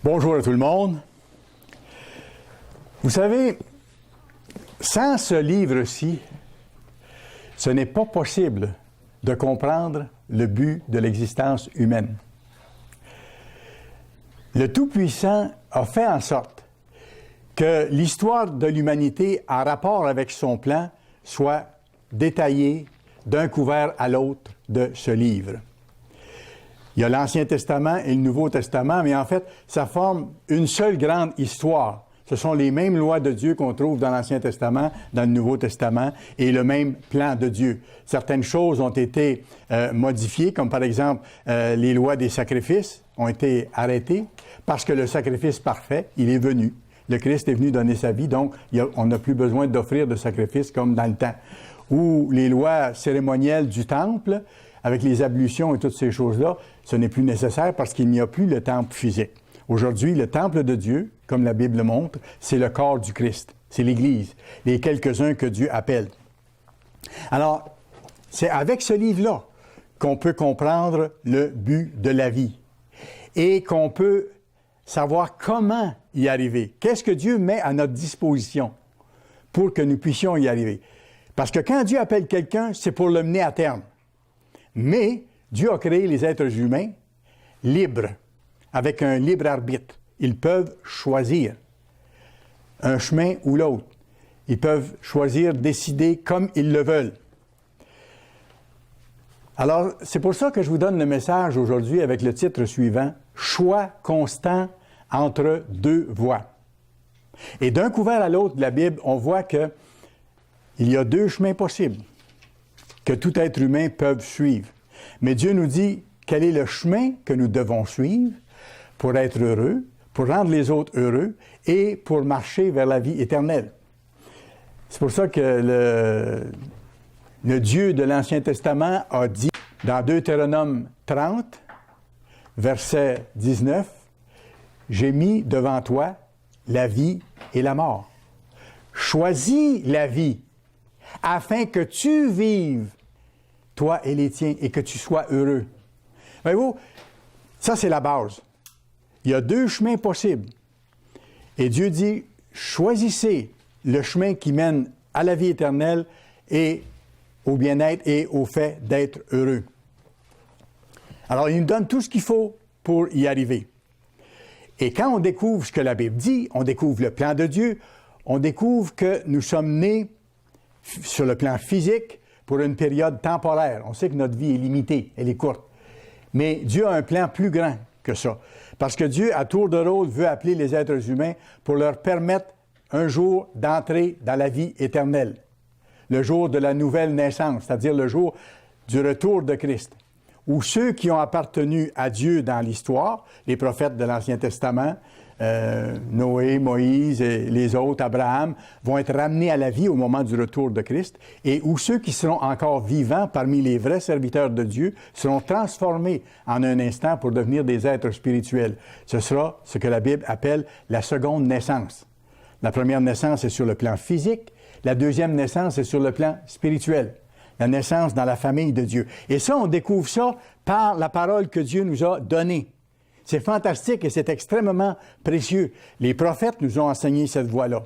Bonjour à tout le monde. Vous savez, sans ce livre-ci, ce n'est pas possible de comprendre le but de l'existence humaine. Le Tout-Puissant a fait en sorte que l'histoire de l'humanité en rapport avec son plan soit détaillée d'un couvert à l'autre de ce livre. Il y a l'Ancien Testament et le Nouveau Testament, mais en fait, ça forme une seule grande histoire. Ce sont les mêmes lois de Dieu qu'on trouve dans l'Ancien Testament, dans le Nouveau Testament, et le même plan de Dieu. Certaines choses ont été modifiées, comme par exemple les lois des sacrifices ont été arrêtées, parce que le sacrifice parfait, il est venu. Le Christ est venu donner sa vie, donc on n'a plus besoin d'offrir de sacrifices comme dans le temps. Ou les lois cérémonielles du temple, avec les ablutions et toutes ces choses-là, ce n'est plus nécessaire parce qu'il n'y a plus le temple physique. Aujourd'hui, le temple de Dieu, comme la Bible le montre, c'est le corps du Christ, c'est l'Église, les quelques-uns que Dieu appelle. Alors, c'est avec ce livre-là qu'on peut comprendre le but de la vie et qu'on peut savoir comment y arriver. Qu'est-ce que Dieu met à notre disposition pour que nous puissions y arriver? Parce que quand Dieu appelle quelqu'un, c'est pour le mener à terme. Mais Dieu a créé les êtres humains libres, avec un libre arbitre. Ils peuvent choisir un chemin ou l'autre. Ils peuvent choisir, décider comme ils le veulent. Alors, c'est pour ça que je vous donne le message aujourd'hui avec le titre suivant, « Choix constant entre deux voies ». Et d'un couvert à l'autre de la Bible, on voit qu'il y a deux chemins possibles que tout être humain peut suivre. Mais Dieu nous dit quel est le chemin que nous devons suivre pour être heureux, pour rendre les autres heureux et pour marcher vers la vie éternelle. C'est pour ça que le Dieu de l'Ancien Testament a dit dans Deutéronome 30, verset 19, « J'ai mis devant toi la vie et la mort. Choisis la vie afin que tu vives, toi et les tiens, et que tu sois heureux. » Voyez-vous, ça c'est la base. Il y a deux chemins possibles. Et Dieu dit, choisissez le chemin qui mène à la vie éternelle et au bien-être et au fait d'être heureux. Alors, il nous donne tout ce qu'il faut pour y arriver. Et quand on découvre ce que la Bible dit, on découvre le plan de Dieu, on découvre que nous sommes nés sur le plan physique pour une période temporaire. On sait que notre vie est limitée, elle est courte. Mais Dieu a un plan plus grand que ça. Parce que Dieu, à tour de rôle, veut appeler les êtres humains pour leur permettre un jour d'entrer dans la vie éternelle. Le jour de la nouvelle naissance, c'est-à-dire le jour du retour de Christ. Où ceux qui ont appartenu à Dieu dans l'histoire, les prophètes de l'Ancien Testament, Noé, Moïse et les autres, Abraham, vont être ramenés à la vie au moment du retour de Christ, et où ceux qui seront encore vivants parmi les vrais serviteurs de Dieu seront transformés en un instant pour devenir des êtres spirituels. Ce sera ce que la Bible appelle la seconde naissance. La première naissance est sur le plan physique, la deuxième naissance est sur le plan spirituel. La naissance dans la famille de Dieu. Et ça, on découvre ça par la parole que Dieu nous a donnée. C'est fantastique et c'est extrêmement précieux. Les prophètes nous ont enseigné cette voie-là.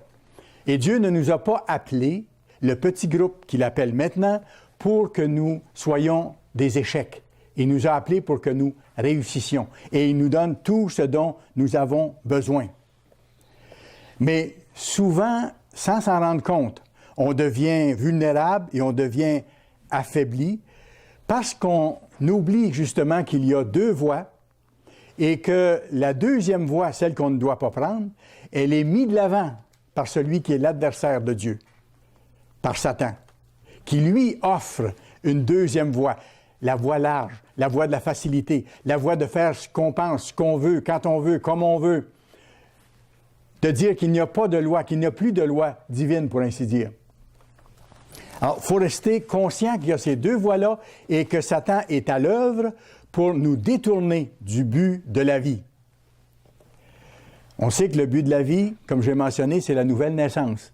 Et Dieu ne nous a pas appelés, le petit groupe qu'il appelle maintenant, pour que nous soyons des échecs. Il nous a appelés pour que nous réussissions. Et il nous donne tout ce dont nous avons besoin. Mais souvent, sans s'en rendre compte, on devient vulnérable et on devient affaibli parce qu'on oublie justement qu'il y a deux voies et que la deuxième voie, celle qu'on ne doit pas prendre, elle est mise de l'avant par celui qui est l'adversaire de Dieu, par Satan, qui lui offre une deuxième voie, la voie large, la voie de la facilité, la voie de faire ce qu'on pense, ce qu'on veut, quand on veut, comme on veut, de dire qu'il n'y a pas de loi, qu'il n'y a plus de loi divine, pour ainsi dire. Alors, il faut rester conscient qu'il y a ces deux voies-là et que Satan est à l'œuvre pour nous détourner du but de la vie. On sait que le but de la vie, comme j'ai mentionné, c'est la nouvelle naissance.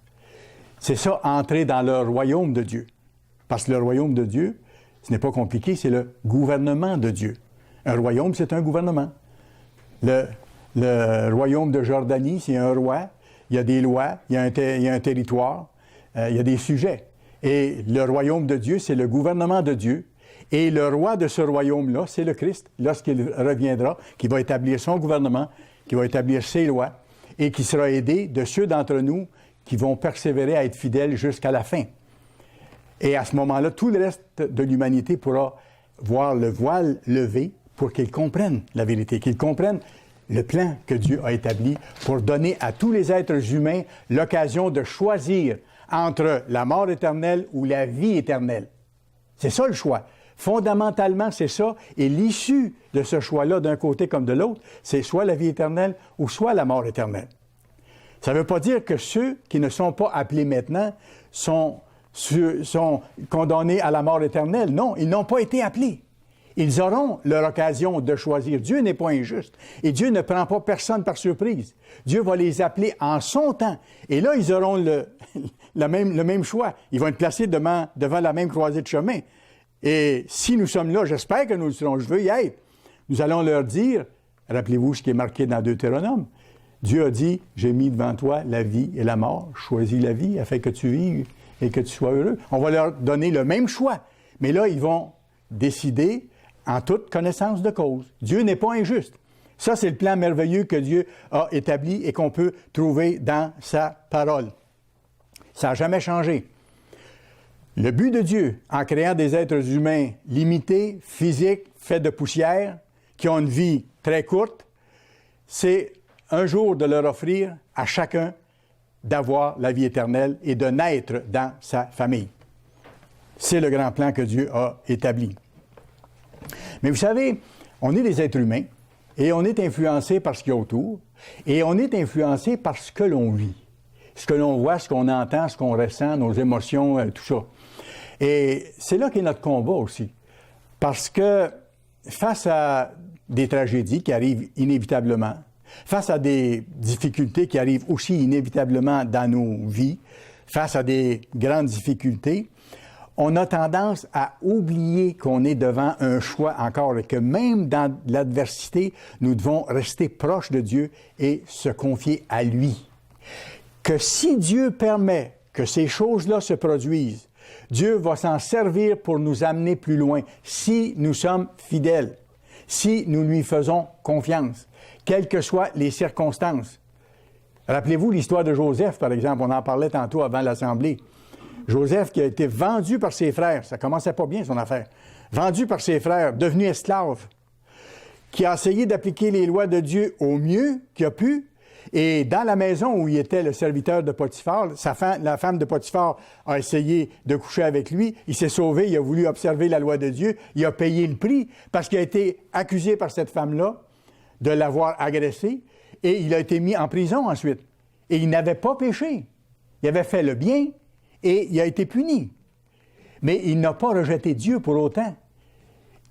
C'est ça, entrer dans le royaume de Dieu. Parce que le royaume de Dieu, ce n'est pas compliqué, c'est le gouvernement de Dieu. Un royaume, c'est un gouvernement. Le royaume de Jordanie, c'est un roi, il y a des lois, il y a un territoire, il y a des sujets. Et le royaume de Dieu, c'est le gouvernement de Dieu. Et le roi de ce royaume-là, c'est le Christ, lorsqu'il reviendra, qui va établir son gouvernement, qui va établir ses lois, et qui sera aidé de ceux d'entre nous qui vont persévérer à être fidèles jusqu'à la fin. Et à ce moment-là, tout le reste de l'humanité pourra voir le voile levé pour qu'ils comprennent la vérité, qu'ils comprennent le plan que Dieu a établi pour donner à tous les êtres humains l'occasion de choisir entre la mort éternelle ou la vie éternelle. C'est ça le choix. Fondamentalement, c'est ça. Et l'issue de ce choix-là, d'un côté comme de l'autre, c'est soit la vie éternelle ou soit la mort éternelle. Ça ne veut pas dire que ceux qui ne sont pas appelés maintenant sont condamnés à la mort éternelle. Non, ils n'ont pas été appelés. Ils auront leur occasion de choisir. Dieu n'est pas injuste. Et Dieu ne prend pas personne par surprise. Dieu va les appeler en son temps. Et là, ils auront le même choix. Ils vont être placés devant la même croisée de chemin. Et si nous sommes là, j'espère que nous le serons, je veux y être, nous allons leur dire, rappelez-vous ce qui est marqué dans Deutéronome, Dieu a dit, j'ai mis devant toi la vie et la mort, choisis la vie afin que tu vives et que tu sois heureux. On va leur donner le même choix, mais là, ils vont décider en toute connaissance de cause. Dieu n'est pas injuste. Ça, c'est le plan merveilleux que Dieu a établi et qu'on peut trouver dans sa parole. Ça n'a jamais changé. Le but de Dieu, en créant des êtres humains limités, physiques, faits de poussière, qui ont une vie très courte, c'est un jour de leur offrir à chacun d'avoir la vie éternelle et de naître dans sa famille. C'est le grand plan que Dieu a établi. Mais vous savez, on est des êtres humains et on est influencé par ce qu'il y a autour et on est influencé par ce que l'on vit, ce que l'on voit, ce qu'on entend, ce qu'on ressent, nos émotions, tout ça. Et c'est là qu'est notre combat aussi. Parce que face à des tragédies qui arrivent inévitablement, face à des difficultés qui arrivent aussi inévitablement dans nos vies, face à des grandes difficultés, on a tendance à oublier qu'on est devant un choix encore et que même dans l'adversité, nous devons rester proches de Dieu et se confier à lui. Que si Dieu permet que ces choses-là se produisent, Dieu va s'en servir pour nous amener plus loin si nous sommes fidèles, si nous lui faisons confiance, quelles que soient les circonstances. Rappelez-vous l'histoire de Joseph, par exemple, on en parlait tantôt avant l'Assemblée. Joseph qui a été vendu par ses frères, ça commençait pas bien son affaire, vendu par ses frères, devenu esclave, qui a essayé d'appliquer les lois de Dieu au mieux qu'il a pu, et dans la maison où il était le serviteur de Potiphar, la femme de Potiphar a essayé de coucher avec lui, il s'est sauvé, il a voulu observer la loi de Dieu, il a payé le prix parce qu'il a été accusé par cette femme-là de l'avoir agressé, et il a été mis en prison ensuite. Et il n'avait pas péché. Il avait fait le bien, et il a été puni. Mais il n'a pas rejeté Dieu pour autant.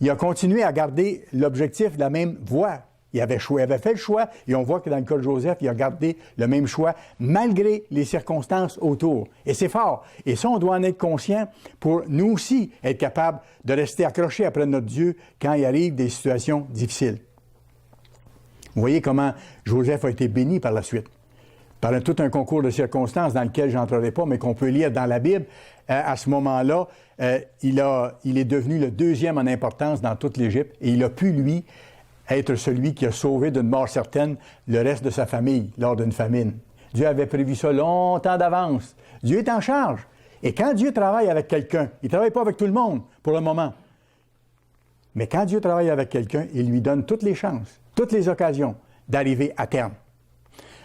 Il a continué à garder l'objectif de la même voie. Il avait fait le choix, et on voit que dans le cas de Joseph, il a gardé le même choix, malgré les circonstances autour. Et c'est fort. Et ça, on doit en être conscient pour nous aussi être capables de rester accrochés après notre Dieu quand il arrive des situations difficiles. Vous voyez comment Joseph a été béni par la suite. Par tout un concours de circonstances dans lequel je n'entrerai pas, mais qu'on peut lire dans la Bible. À ce moment-là, il est devenu le deuxième en importance dans toute l'Égypte, et il a pu, lui, être celui qui a sauvé d'une mort certaine le reste de sa famille lors d'une famine. Dieu avait prévu ça longtemps d'avance. Dieu est en charge. Et quand Dieu travaille avec quelqu'un, il ne travaille pas avec tout le monde pour le moment. Mais quand Dieu travaille avec quelqu'un, il lui donne toutes les chances, toutes les occasions d'arriver à terme.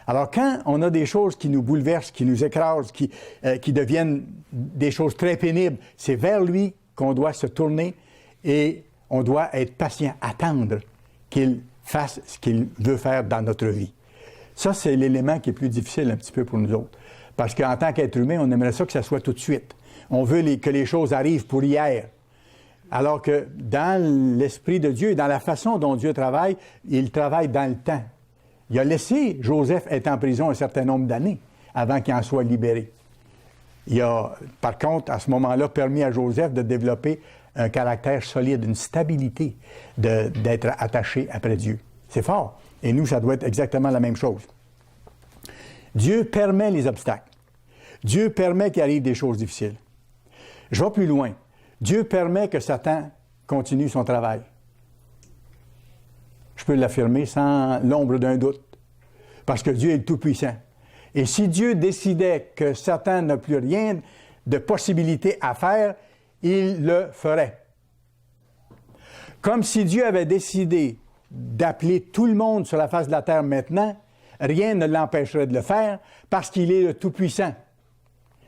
Alors, quand on a des choses qui nous bouleversent, qui nous écrasent, qui deviennent des choses très pénibles, c'est vers lui qu'on doit se tourner et on doit être patient, attendre qu'il fasse ce qu'il veut faire dans notre vie. Ça, c'est l'élément qui est plus difficile un petit peu pour nous autres. Parce qu'en tant qu'être humain, on aimerait ça que ça soit tout de suite. On veut que les choses arrivent pour hier. Alors que dans l'Esprit de Dieu et dans la façon dont Dieu travaille, il travaille dans le temps. Il a laissé Joseph être en prison un certain nombre d'années avant qu'il en soit libéré. Il a, par contre, à ce moment-là, permis à Joseph de développer un caractère solide, une stabilité, d'être attaché après Dieu. C'est fort. Et nous, ça doit être exactement la même chose. Dieu permet les obstacles. Dieu permet qu'il arrive des choses difficiles. Je vais plus loin. Dieu permet que Satan continue son travail. Je peux l'affirmer sans l'ombre d'un doute. Parce que Dieu est le Tout-Puissant. Et si Dieu décidait que Satan n'a plus rien de possibilité à faire, il le ferait. Comme si Dieu avait décidé d'appeler tout le monde sur la face de la terre maintenant, rien ne l'empêcherait de le faire parce qu'il est le Tout-Puissant.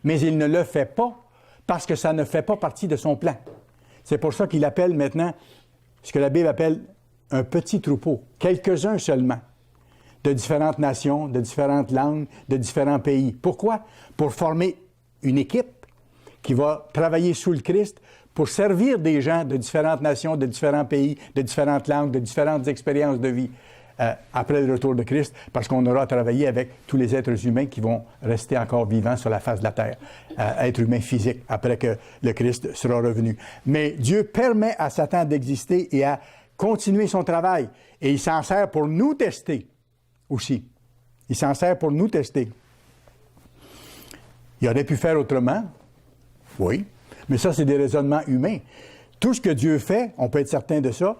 Mais il ne le fait pas parce que ça ne fait pas partie de son plan. C'est pour ça qu'il appelle maintenant ce que la Bible appelle un petit troupeau, quelques-uns seulement, de différentes nations, de différentes langues, de différents pays. Pourquoi? Pour former une équipe qui va travailler sous le Christ pour servir des gens de différentes nations, de différents pays, de différentes langues, de différentes expériences de vie après le retour de Christ, parce qu'on aura travaillé avec tous les êtres humains qui vont rester encore vivants sur la face de la terre, êtres humains physiques, après que le Christ sera revenu. Mais Dieu permet à Satan d'exister et à continuer son travail, et il s'en sert pour nous tester aussi. Il s'en sert pour nous tester. Il aurait pu faire autrement, oui, mais ça, c'est des raisonnements humains. Tout ce que Dieu fait, on peut être certain de ça,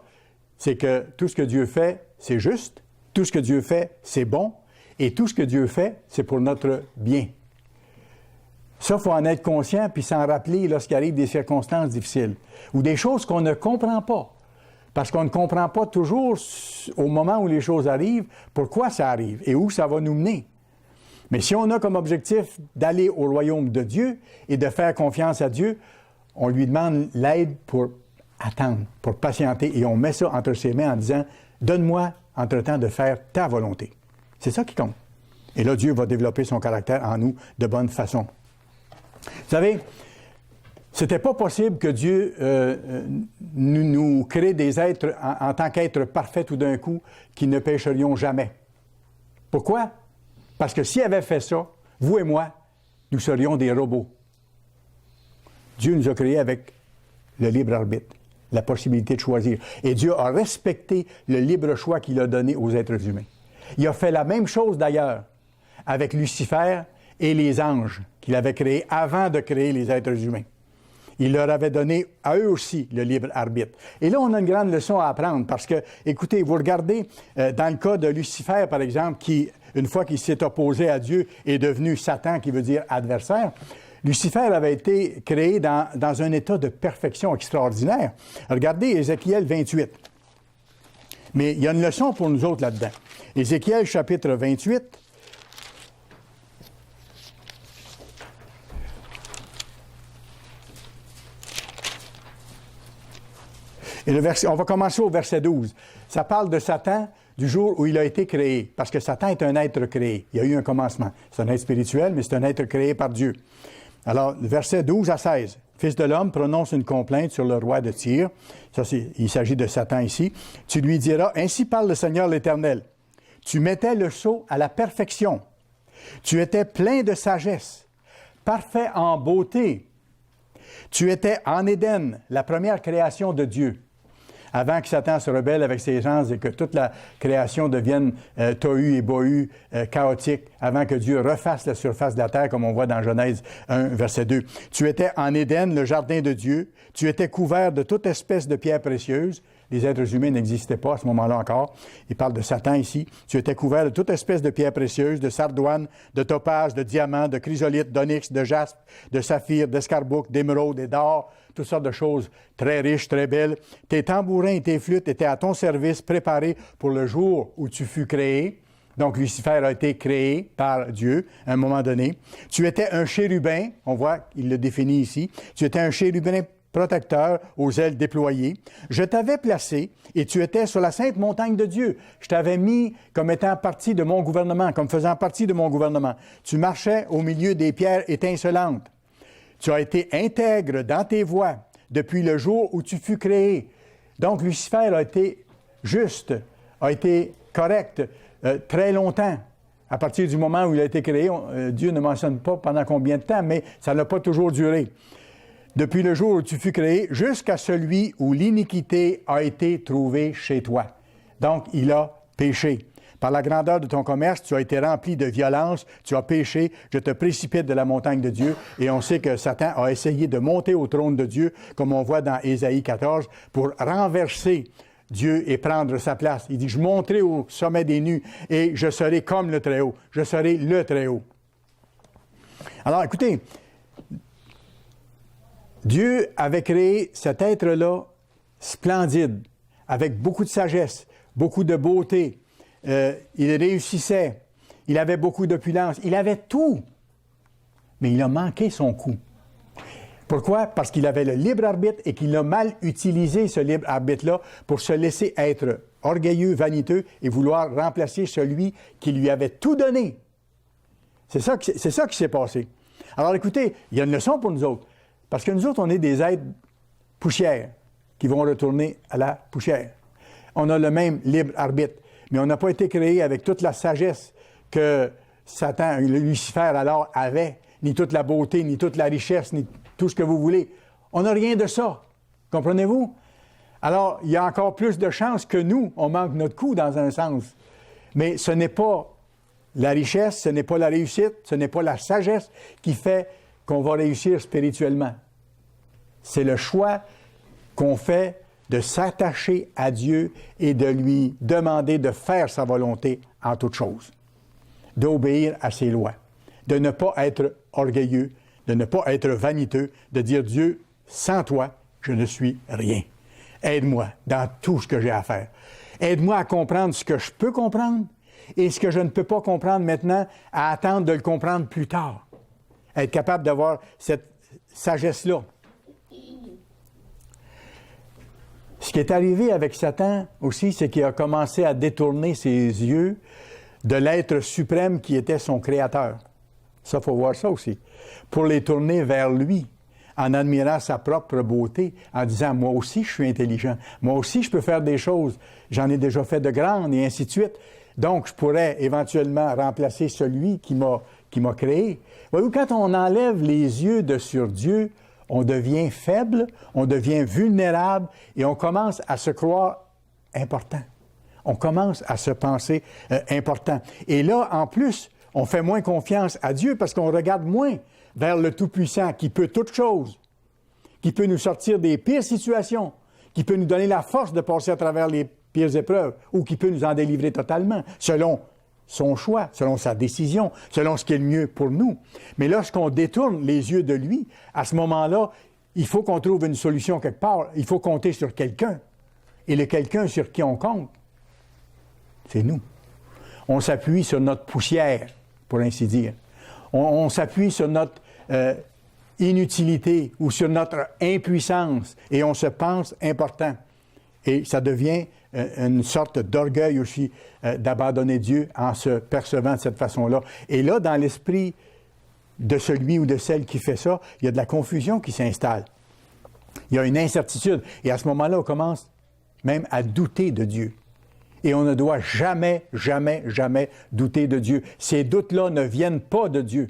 c'est que tout ce que Dieu fait, c'est juste, tout ce que Dieu fait, c'est bon, et tout ce que Dieu fait, c'est pour notre bien. Ça, il faut en être conscient, puis s'en rappeler lorsqu'il arrive des circonstances difficiles, ou des choses qu'on ne comprend pas. Parce qu'on ne comprend pas toujours, au moment où les choses arrivent, pourquoi ça arrive et où ça va nous mener. Mais si on a comme objectif d'aller au royaume de Dieu et de faire confiance à Dieu, on lui demande l'aide pour attendre, pour patienter, et on met ça entre ses mains en disant « Donne-moi, entre-temps, de faire ta volonté. » C'est ça qui compte. Et là, Dieu va développer son caractère en nous de bonne façon. Vous savez, c'était pas possible que Dieu nous crée des êtres en tant qu'êtres parfaits tout d'un coup qui ne pécherions jamais. Pourquoi? Parce que s'il avait fait ça, vous et moi, nous serions des robots. Dieu nous a créés avec le libre arbitre, la possibilité de choisir. Et Dieu a respecté le libre choix qu'il a donné aux êtres humains. Il a fait la même chose d'ailleurs avec Lucifer et les anges qu'il avait créés avant de créer les êtres humains. Il leur avait donné à eux aussi le libre arbitre. Et là, on a une grande leçon à apprendre parce que, écoutez, vous regardez dans le cas de Lucifer, par exemple, qui, une fois qu'il s'est opposé à Dieu, est devenu Satan, qui veut dire adversaire. Lucifer avait été créé dans un état de perfection extraordinaire. Regardez Ézéchiel 28. Mais il y a une leçon pour nous autres là-dedans. Ézéchiel chapitre 28. Et on va commencer au verset 12. Ça parle de Satan du jour où il a été créé, parce que Satan est un être créé. Il y a eu un commencement. C'est un être spirituel, mais c'est un être créé par Dieu. Alors, versets 12 à 16. « Fils de l'homme, prononce une complainte sur le roi de Tyr. » Ça, il s'agit de Satan ici. « Tu lui diras, ainsi parle le Seigneur l'Éternel. Tu mettais le sceau à la perfection. Tu étais plein de sagesse, parfait en beauté. Tu étais en Éden, la première création de Dieu. » Avant que Satan se rebelle avec ses gens et que toute la création devienne tohu et bohu, chaotique, avant que Dieu refasse la surface de la terre, comme on voit dans Genèse 1, verset 2. Tu étais en Éden, le jardin de Dieu. Tu étais couvert de toute espèce de pierres précieuses. Les êtres humains n'existaient pas à ce moment-là encore. Il parle de Satan ici. Tu étais couvert de toute espèce de pierres précieuses, de sardoine, de topaz, de diamant, de chrysolite, d'onyx, de jaspe, de saphir, d'escarboucle, d'émeraude et d'or. Toutes sortes de choses très riches, très belles. Tes tambourins et tes flûtes étaient à ton service, préparés pour le jour où tu fus créé. Donc, Lucifer a été créé par Dieu à un moment donné. Tu étais un chérubin, on voit, il le définit ici. Tu étais un chérubin protecteur aux ailes déployées. Je t'avais placé et tu étais sur la sainte montagne de Dieu. Je t'avais mis comme étant partie de mon gouvernement, comme faisant partie de mon gouvernement. Tu marchais au milieu des pierres étincelantes. Tu as été intègre dans tes voies depuis le jour où tu fus créé. Donc, Lucifer a été juste, a été correct très longtemps. À partir du moment où il a été créé, Dieu ne mentionne pas pendant combien de temps, mais ça n'a pas toujours duré. Depuis le jour où tu fus créé, jusqu'à celui où l'iniquité a été trouvée chez toi. Donc, il a péché. Par la grandeur de ton commerce, tu as été rempli de violence, tu as péché, je te précipite de la montagne de Dieu. Et on sait que Satan a essayé de monter au trône de Dieu, comme on voit dans Ésaïe 14, pour renverser Dieu et prendre sa place. Il dit, je monterai au sommet des nues et je serai comme le Très-Haut. Je serai le Très-Haut. Alors, écoutez, Dieu avait créé cet être-là splendide, avec beaucoup de sagesse, beaucoup de beauté. Il réussissait, il avait beaucoup d'opulence, il avait tout, mais il a manqué son coup. Pourquoi? Parce qu'il avait le libre arbitre et qu'il a mal utilisé ce libre arbitre-là pour se laisser être orgueilleux, vaniteux et vouloir remplacer celui qui lui avait tout donné. C'est ça qui s'est passé. Alors écoutez, il y a une leçon pour nous autres, parce que nous autres, on est des êtres poussières qui vont retourner à la poussière. On a le même libre arbitre. Mais on n'a pas été créé avec toute la sagesse que Satan, Lucifer alors avait, ni toute la beauté, ni toute la richesse, ni tout ce que vous voulez. On n'a rien de ça. Comprenez-vous? Alors, il y a encore plus de chances que nous, on manque notre coup dans un sens. Mais ce n'est pas la richesse, ce n'est pas la réussite, ce n'est pas la sagesse qui fait qu'on va réussir spirituellement. C'est le choix qu'on fait de s'attacher à Dieu et de lui demander de faire sa volonté en toutes choses, d'obéir à ses lois, de ne pas être orgueilleux, de ne pas être vaniteux, de dire Dieu, sans toi, je ne suis rien. Aide-moi dans tout ce que j'ai à faire. Aide-moi à comprendre ce que je peux comprendre et ce que je ne peux pas comprendre maintenant, à attendre de le comprendre plus tard. Être capable d'avoir cette sagesse-là. Ce qui est arrivé avec Satan aussi, c'est qu'il a commencé à détourner ses yeux de l'être suprême qui était son créateur. Ça, il faut voir ça aussi. Pour les tourner vers lui, en admirant sa propre beauté, en disant « Moi aussi, je suis intelligent. Moi aussi, je peux faire des choses. J'en ai déjà fait de grandes, et ainsi de suite. Donc, je pourrais éventuellement remplacer celui qui m'a créé. » Voyez-vous, quand on enlève les yeux de sur Dieu, on devient faible, on devient vulnérable et on commence à se croire important. On commence à se penser important. Et là, en plus, on fait moins confiance à Dieu parce qu'on regarde moins vers le Tout-Puissant qui peut toutes choses, qui peut nous sortir des pires situations, qui peut nous donner la force de passer à travers les pires épreuves ou qui peut nous en délivrer totalement, selon son choix, selon sa décision, selon ce qui est le mieux pour nous. Mais lorsqu'on détourne les yeux de lui, à ce moment-là, il faut qu'on trouve une solution quelque part. Il faut compter sur quelqu'un. Et le quelqu'un sur qui on compte, c'est nous. On s'appuie sur notre poussière, pour ainsi dire. On s'appuie sur notre inutilité ou sur notre impuissance et on se pense important. Et ça devient une sorte d'orgueil aussi d'abandonner Dieu en se percevant de cette façon-là. Et là, dans l'esprit de celui ou de celle qui fait ça, il y a de la confusion qui s'installe. Il y a une incertitude. Et à ce moment-là, on commence même à douter de Dieu. Et on ne doit jamais, jamais, jamais douter de Dieu. Ces doutes-là ne viennent pas de Dieu.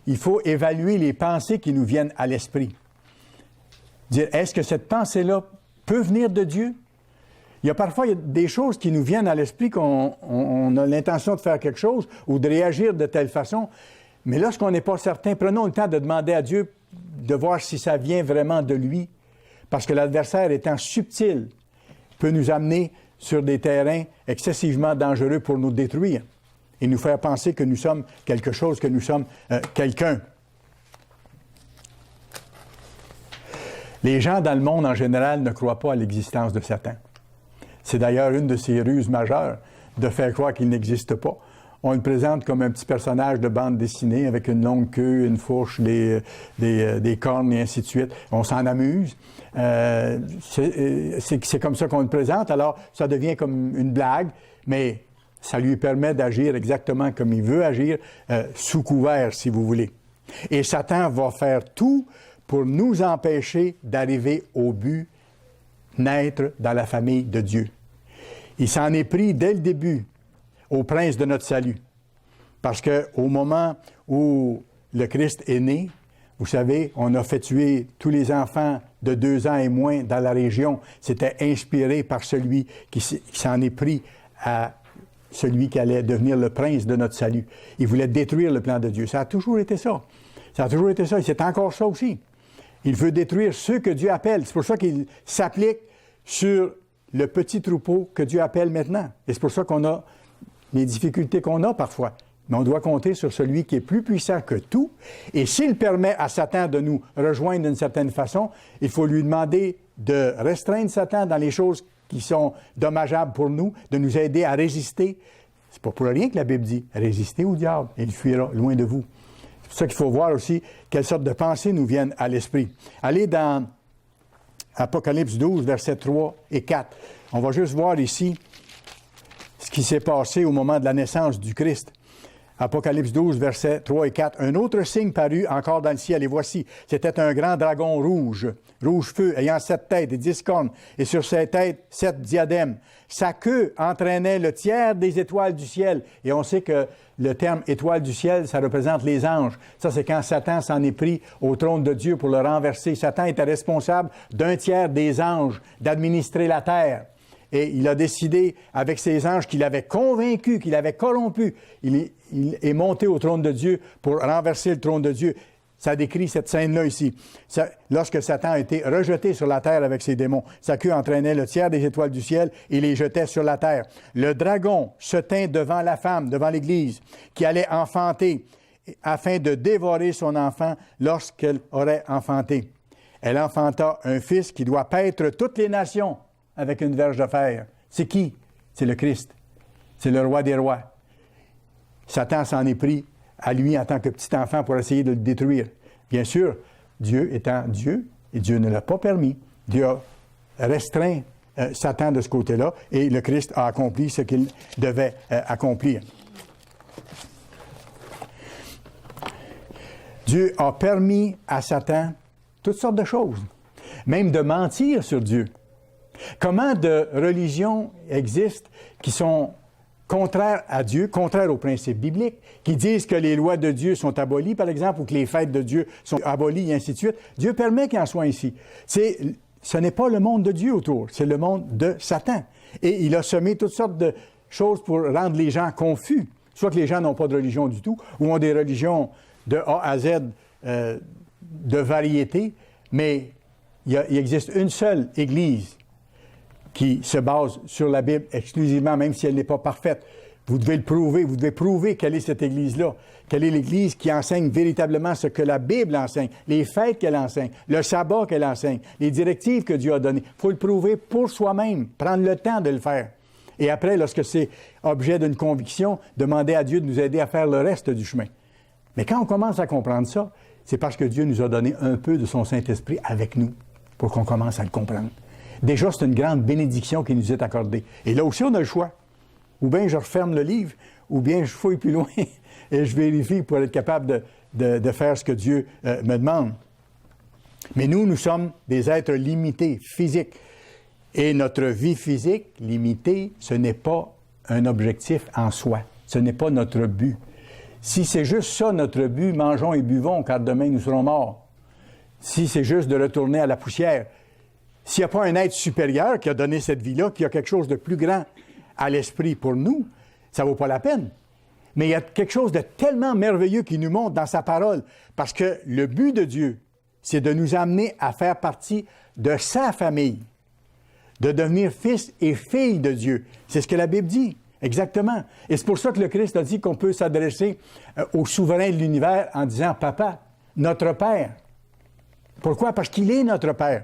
Il faut évaluer les pensées qui nous viennent à l'esprit. Dire, est-ce que cette pensée-là peut venir de Dieu? Il y a parfois des choses qui nous viennent à l'esprit qu'on a l'intention de faire quelque chose ou de réagir de telle façon. Mais lorsqu'on n'est pas certain, prenons le temps de demander à Dieu de voir si ça vient vraiment de lui. Parce que l'adversaire étant subtil, peut nous amener sur des terrains excessivement dangereux pour nous détruire et nous faire penser que nous sommes quelque chose, que nous sommes quelqu'un. Les gens dans le monde en général ne croient pas à l'existence de Satan. C'est d'ailleurs une de ses ruses majeures de faire croire qu'il n'existe pas. On le présente comme un petit personnage de bande dessinée avec une longue queue, une fourche, des cornes et ainsi de suite. On s'en amuse. C'est comme ça qu'on le présente. Alors, ça devient comme une blague, mais ça lui permet d'agir exactement comme il veut agir, sous couvert, si vous voulez. Et Satan va faire tout pour nous empêcher d'arriver au but, naître dans la famille de Dieu. Il s'en est pris dès le début au prince de notre salut. Parce qu'au moment où le Christ est né, vous savez, on a fait tuer tous les enfants de 2 ans et moins dans la région. C'était inspiré par celui qui s'en est pris à celui qui allait devenir le prince de notre salut. Il voulait détruire le plan de Dieu. Ça a toujours été ça. Ça a toujours été ça et c'est encore ça aussi. Il veut détruire ceux que Dieu appelle. C'est pour ça qu'il s'applique sur le petit troupeau que Dieu appelle maintenant. Et c'est pour ça qu'on a les difficultés qu'on a parfois. Mais on doit compter sur celui qui est plus puissant que tout. Et s'il permet à Satan de nous rejoindre d'une certaine façon, il faut lui demander de restreindre Satan dans les choses qui sont dommageables pour nous, de nous aider à résister. C'est pas pour rien que la Bible dit « Résistez au diable et il fuira loin de vous ». C'est pour ça qu'il faut voir aussi quelles sortes de pensées nous viennent à l'esprit. Allez dans Apocalypse 12, versets 3 et 4. On va juste voir ici ce qui s'est passé au moment de la naissance du Christ. Apocalypse 12, versets 3 et 4. Un autre signe parut encore dans le ciel, et voici, c'était un grand dragon rouge, rouge feu, ayant 7 têtes et 10 cornes, et sur ses têtes 7 diadèmes. Sa queue entraînait le tiers des étoiles du ciel. Et on sait que le terme étoile du ciel, ça représente les anges. Ça, c'est quand Satan s'en est pris au trône de Dieu pour le renverser. Satan était responsable d'un tiers des anges d'administrer la terre. Et il a décidé, avec ses anges, qu'il avait convaincu, qu'il avait corrompu. Il est monté au trône de Dieu pour renverser le trône de Dieu. Ça décrit cette scène-là ici. Lorsque Satan a été rejeté sur la terre avec ses démons, sa queue entraînait le tiers des étoiles du ciel et les jetait sur la terre. Le dragon se tint devant la femme, devant l'Église, qui allait enfanter, afin de dévorer son enfant lorsqu'elle aurait enfanté. Elle enfanta un fils qui doit paître toutes les nations avec une verge de fer. C'est qui? C'est le Christ. C'est le roi des rois. Satan s'en est pris à lui en tant que petit enfant pour essayer de le détruire. Bien sûr, Dieu étant Dieu, et Dieu ne l'a pas permis. Dieu a restreint Satan de ce côté-là, et le Christ a accompli ce qu'il devait accomplir. Dieu a permis à Satan toutes sortes de choses, même de mentir sur Dieu. Comment de religions existent qui sont contraires à Dieu, contraires aux principes bibliques, qui disent que les lois de Dieu sont abolies, par exemple, ou que les fêtes de Dieu sont abolies, et ainsi de suite. Dieu permet qu'il en soit ainsi. Ce n'est pas le monde de Dieu autour, c'est le monde de Satan. Et il a semé toutes sortes de choses pour rendre les gens confus. Soit que les gens n'ont pas de religion du tout, ou ont des religions de A à Z de variété, mais il existe une seule Église qui se base sur la Bible exclusivement, même si elle n'est pas parfaite. Vous devez le prouver. Vous devez prouver quelle est cette Église-là. Quelle est l'Église qui enseigne véritablement ce que la Bible enseigne, les fêtes qu'elle enseigne, le sabbat qu'elle enseigne, les directives que Dieu a données. Il faut le prouver pour soi-même, prendre le temps de le faire. Et après, lorsque c'est objet d'une conviction, demander à Dieu de nous aider à faire le reste du chemin. Mais quand on commence à comprendre ça, c'est parce que Dieu nous a donné un peu de son Saint-Esprit avec nous pour qu'on commence à le comprendre. Déjà, c'est une grande bénédiction qui nous est accordée. Et là aussi, on a le choix. Ou bien je referme le livre, ou bien je fouille plus loin et je vérifie pour être capable de faire ce que Dieu me demande. Mais nous sommes des êtres limités, physiques. Et notre vie physique limitée, ce n'est pas un objectif en soi. Ce n'est pas notre but. Si c'est juste ça notre but, mangeons et buvons, car demain nous serons morts. Si c'est juste de retourner à la poussière, s'il n'y a pas un être supérieur qui a donné cette vie-là, qui a quelque chose de plus grand à l'esprit pour nous, ça ne vaut pas la peine. Mais il y a quelque chose de tellement merveilleux qui nous montre dans sa parole, parce que le but de Dieu, c'est de nous amener à faire partie de sa famille, de devenir fils et filles de Dieu. C'est ce que la Bible dit, exactement. Et c'est pour ça que le Christ a dit qu'on peut s'adresser au souverain de l'univers en disant « Papa, notre Père ». Pourquoi? Parce qu'il est notre Père.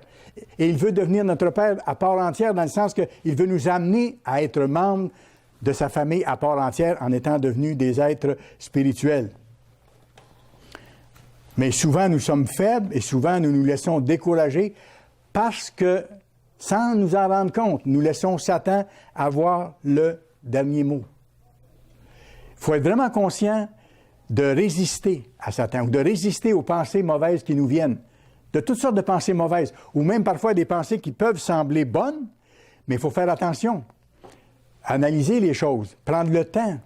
Et il veut devenir notre Père à part entière, dans le sens qu'il veut nous amener à être membres de sa famille à part entière en étant devenus des êtres spirituels. Mais souvent, nous sommes faibles et souvent, nous nous laissons décourager parce que, sans nous en rendre compte, nous laissons Satan avoir le dernier mot. Il faut être vraiment conscient de résister à Satan ou de résister aux pensées mauvaises qui nous viennent. De toutes sortes de pensées mauvaises, ou même parfois des pensées qui peuvent sembler bonnes, mais il faut faire attention. Analyser les choses, prendre le temps.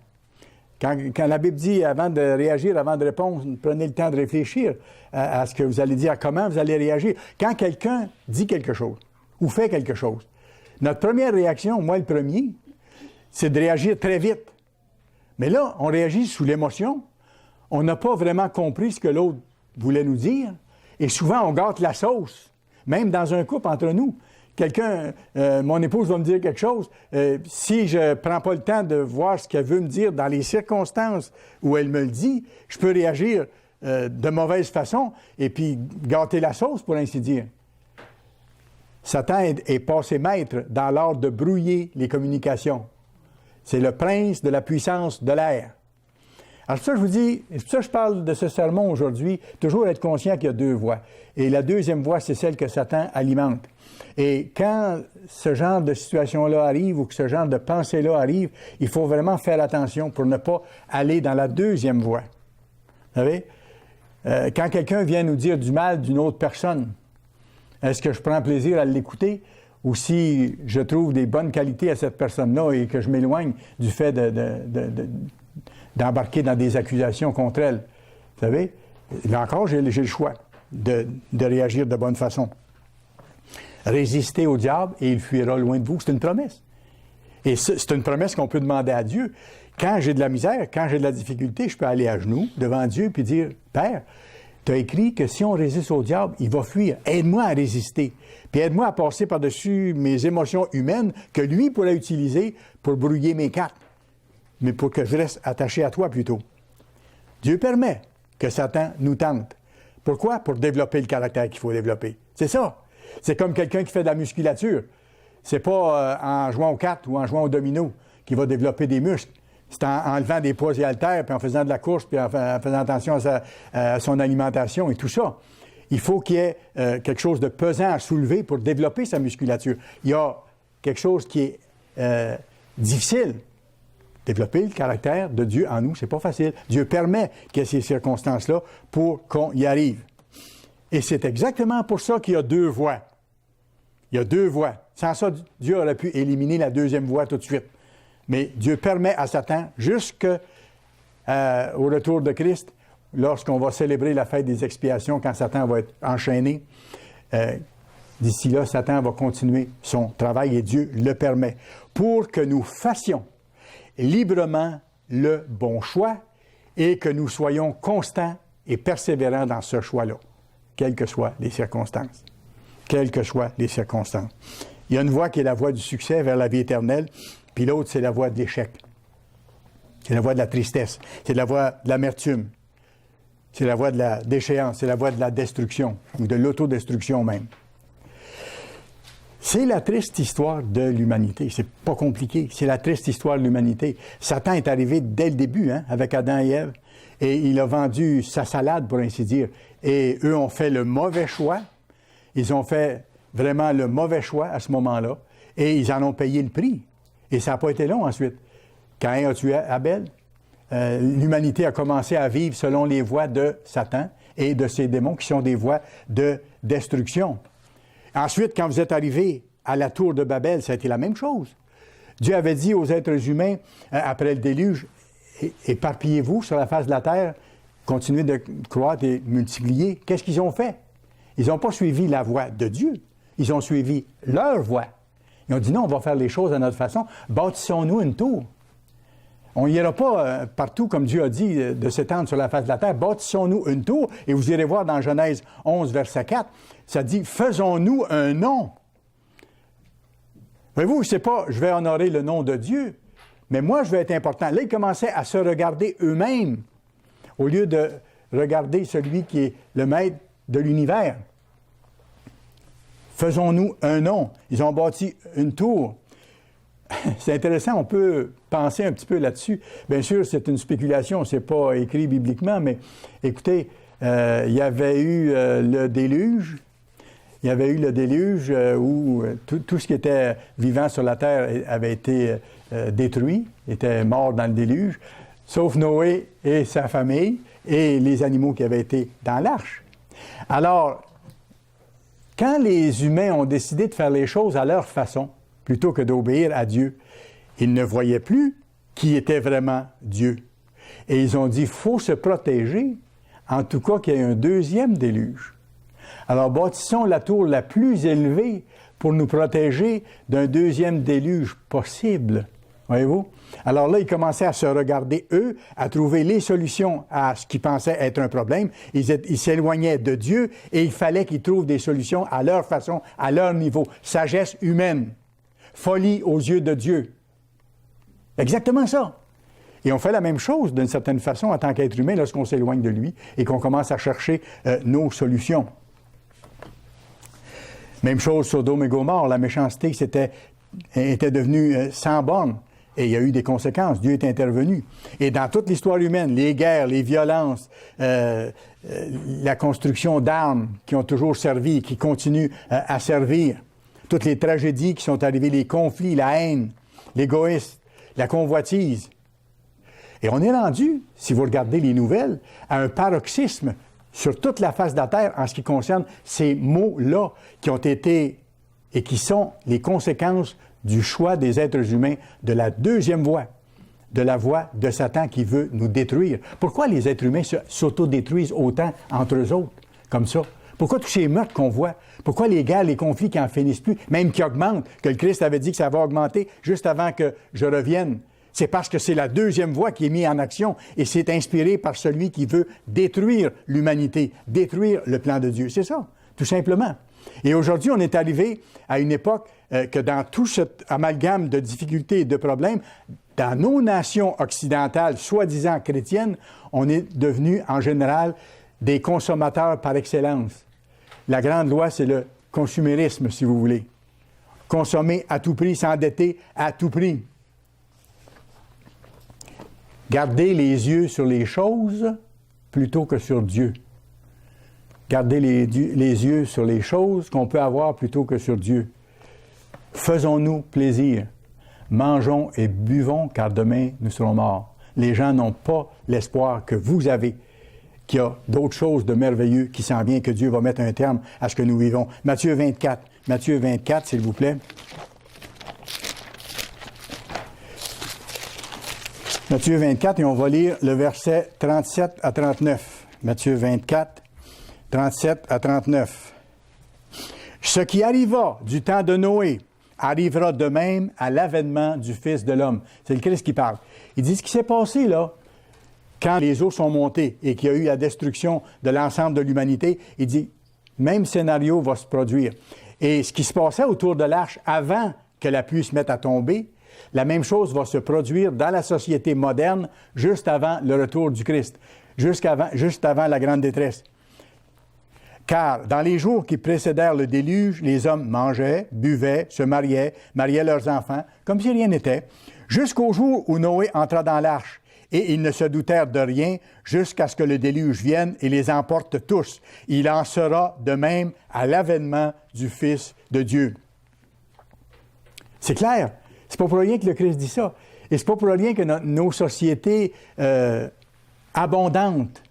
Quand la Bible dit, avant de réagir, avant de répondre, prenez le temps de réfléchir à ce que vous allez dire, à comment vous allez réagir. Quand quelqu'un dit quelque chose, ou fait quelque chose, notre première réaction, moi le premier, c'est de réagir très vite. Mais là, on réagit sous l'émotion. On n'a pas vraiment compris ce que l'autre voulait nous dire. Et souvent, on gâte la sauce. Même dans un couple entre nous. Quelqu'un, mon épouse va me dire quelque chose. Si je ne prends pas le temps de voir ce qu'elle veut me dire dans les circonstances où elle me le dit, je peux réagir de mauvaise façon et puis gâter la sauce, pour ainsi dire. Satan est passé maître dans l'art de brouiller les communications. C'est le prince de la puissance de l'air. Alors, c'est pour ça que je vous dis, c'est pour ça que je parle de ce sermon aujourd'hui, toujours être conscient qu'il y a deux voies. Et la deuxième voie, c'est celle que Satan alimente. Et quand ce genre de situation-là arrive ou que ce genre de pensée-là arrive, il faut vraiment faire attention pour ne pas aller dans la deuxième voie. Vous savez, quand quelqu'un vient nous dire du mal d'une autre personne, est-ce que je prends plaisir à l'écouter ou si je trouve des bonnes qualités à cette personne-là et que je m'éloigne du fait d'embarquer dans des accusations contre elle? Vous savez, là encore, j'ai le choix de réagir de bonne façon. Résistez au diable et il fuira loin de vous. C'est une promesse. Et c'est une promesse qu'on peut demander à Dieu. Quand j'ai de la misère, quand j'ai de la difficulté, je peux aller à genoux devant Dieu puis dire, « Père, tu as écrit que si on résiste au diable, il va fuir. Aide-moi à résister. Puis aide-moi à passer par-dessus mes émotions humaines que lui pourrait utiliser pour brouiller mes cartes, mais pour que je reste attaché à toi plutôt. » Dieu permet que Satan nous tente. Pourquoi? Pour développer le caractère qu'il faut développer. C'est ça. C'est comme quelqu'un qui fait de la musculature. C'est pas en jouant aux cartes ou en jouant au domino qu'il va développer des muscles. C'est en enlevant des poids et haltères, puis en faisant de la course, puis en faisant attention à son alimentation et tout ça. Il faut qu'il y ait quelque chose de pesant à soulever pour développer sa musculature. Il y a quelque chose qui est difficile. Développer le caractère de Dieu en nous, c'est pas facile. Dieu permet qu'il y ait ces circonstances-là pour qu'on y arrive. Et c'est exactement pour ça qu'il y a deux voies. Il y a deux voies. Sans ça, Dieu aurait pu éliminer la deuxième voie tout de suite. Mais Dieu permet à Satan, jusqu'au retour de Christ, lorsqu'on va célébrer la fête des expiations, quand Satan va être enchaîné, d'ici là, Satan va continuer son travail et Dieu le permet pour que nous fassions librement le bon choix et que nous soyons constants et persévérants dans ce choix-là, quelles que soient les circonstances. Quelles que soient les circonstances. Il y a une voie qui est la voie du succès vers la vie éternelle, puis l'autre, c'est la voie de l'échec. C'est la voie de la tristesse. C'est la voie de l'amertume. C'est la voie de la déchéance. C'est la voie de la destruction, ou de l'autodestruction même. C'est la triste histoire de l'humanité. C'est pas compliqué. C'est la triste histoire de l'humanité. Satan est arrivé dès le début, avec Adam et Ève, et il a vendu sa salade, pour ainsi dire. Et eux ont fait le mauvais choix. Ils ont fait vraiment le mauvais choix à ce moment-là, et ils en ont payé le prix. Et ça n'a pas été long ensuite. Caïn a tué Abel. L'humanité a commencé à vivre selon les voies de Satan et de ses démons qui sont des voies de destruction. Ensuite, quand vous êtes arrivés à la tour de Babel, ça a été la même chose. Dieu avait dit aux êtres humains, après le déluge, « Éparpillez-vous sur la face de la terre, continuez de croître et multiplier. » Qu'est-ce qu'ils ont fait? Ils n'ont pas suivi la voie de Dieu. Ils ont suivi leur voie. Ils ont dit, non, on va faire les choses à notre façon. Bâtissons-nous une tour. On n'ira pas partout, comme Dieu a dit, de s'étendre sur la face de la terre. Bâtissons-nous une tour. Et vous irez voir dans Genèse 11, verset 4, ça dit, faisons-nous un nom. Voyez-vous, c'est pas, je vais honorer le nom de Dieu, mais moi, je vais être important. Là, ils commençaient à se regarder eux-mêmes, au lieu de regarder celui qui est le maître de l'univers. Faisons-nous un nom. Ils ont bâti une tour. C'est intéressant, on peut penser un petit peu là-dessus. Bien sûr, c'est une spéculation, c'est pas écrit bibliquement, mais écoutez, il y avait eu le déluge. Il y avait eu le déluge où tout ce qui était vivant sur la terre avait été détruit, était mort dans le déluge, sauf Noé et sa famille et les animaux qui avaient été dans l'arche. Alors, quand les humains ont décidé de faire les choses à leur façon, plutôt que d'obéir à Dieu, ils ne voyaient plus qui était vraiment Dieu. Et ils ont dit, il faut se protéger, en tout cas qu'il y ait un deuxième déluge. Alors, bâtissons la tour la plus élevée pour nous protéger d'un deuxième déluge possible. Voyez-vous? Alors là, ils commençaient à se regarder, eux, à trouver les solutions à ce qu'ils pensaient être un problème. Ils s'éloignaient de Dieu et il fallait qu'ils trouvent des solutions à leur façon, à leur niveau. Sagesse humaine. Folie aux yeux de Dieu. Exactement ça. Et on fait la même chose, d'une certaine façon, en tant qu'être humain, lorsqu'on s'éloigne de lui et qu'on commence à chercher nos solutions. Même chose, Sodome et Gomorrhe, la méchanceté était devenue sans borne. Et il y a eu des conséquences. Dieu est intervenu. Et dans toute l'histoire humaine, les guerres, les violences, la construction d'armes qui ont toujours servi et qui continuent à servir, toutes les tragédies qui sont arrivées, les conflits, la haine, l'égoïsme, la convoitise. Et on est rendu, si vous regardez les nouvelles, à un paroxysme sur toute la face de la Terre en ce qui concerne ces mots-là qui ont été et qui sont les conséquences du choix des êtres humains de la deuxième voie, de la voie de Satan qui veut nous détruire. Pourquoi les êtres humains s'autodétruisent autant entre eux autres, comme ça? Pourquoi tous ces meurtres qu'on voit? Pourquoi les guerres, les conflits qui n'en finissent plus, même qui augmentent, que le Christ avait dit que ça va augmenter juste avant que je revienne? C'est parce que c'est la deuxième voie qui est mise en action et c'est inspiré par celui qui veut détruire l'humanité, détruire le plan de Dieu. C'est ça, tout simplement. Et aujourd'hui, on est arrivé à une époque que dans tout cet amalgame de difficultés et de problèmes, dans nos nations occidentales, soi-disant chrétiennes, on est devenus en général des consommateurs par excellence. La grande loi, c'est le consumérisme, si vous voulez. Consommer à tout prix, s'endetter à tout prix. Garder les yeux sur les choses plutôt que sur Dieu. Garder les yeux sur les choses qu'on peut avoir plutôt que sur Dieu. Faisons-nous plaisir. Mangeons et buvons, car demain, nous serons morts. Les gens n'ont pas l'espoir que vous avez, qu'il y a d'autres choses de merveilleux qui s'en viennent, que Dieu va mettre un terme à ce que nous vivons. Matthieu 24. Matthieu 24, s'il vous plaît. Matthieu 24, et on va lire le verset 37 à 39. Matthieu 24, 37 à 39. Ce qui arriva du temps de Noé arrivera de même à l'avènement du Fils de l'homme. C'est le Christ qui parle. Il dit ce qui s'est passé là, quand les eaux sont montées et qu'il y a eu la destruction de l'ensemble de l'humanité, il dit, même scénario va se produire. Et ce qui se passait autour de l'arche avant que la pluie se mette à tomber, la même chose va se produire dans la société moderne juste avant le retour du Christ, juste avant la grande détresse. Car dans les jours qui précédèrent le déluge, les hommes mangeaient, buvaient, se mariaient leurs enfants, comme si rien n'était, jusqu'au jour où Noé entra dans l'arche. Et ils ne se doutèrent de rien jusqu'à ce que le déluge vienne et les emporte tous. Il en sera de même à l'avènement du Fils de Dieu. C'est clair. C'est pas pour rien que le Christ dit ça. Et c'est pas pour rien que nos sociétés abondantes,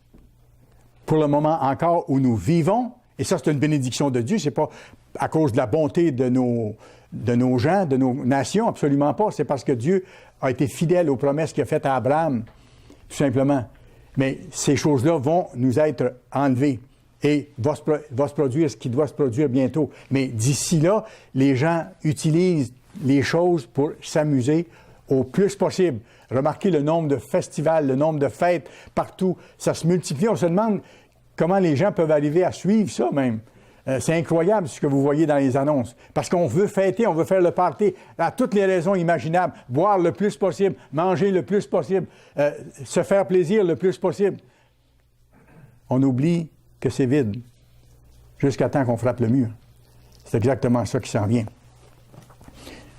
pour le moment encore où nous vivons, et ça c'est une bénédiction de Dieu, c'est pas à cause de la bonté de nos gens, de nos nations, absolument pas. C'est parce que Dieu a été fidèle aux promesses qu'il a faites à Abraham, tout simplement. Mais ces choses-là vont nous être enlevées et va se produire ce qui doit se produire bientôt. Mais d'ici là, les gens utilisent les choses pour s'amuser au plus possible. Remarquez le nombre de festivals, le nombre de fêtes partout. Ça se multiplie. On se demande comment les gens peuvent arriver à suivre ça même. C'est incroyable ce que vous voyez dans les annonces. Parce qu'on veut fêter, on veut faire le party à toutes les raisons imaginables. Boire le plus possible, manger le plus possible, se faire plaisir le plus possible. On oublie que c'est vide jusqu'à temps qu'on frappe le mur. C'est exactement ça qui s'en vient.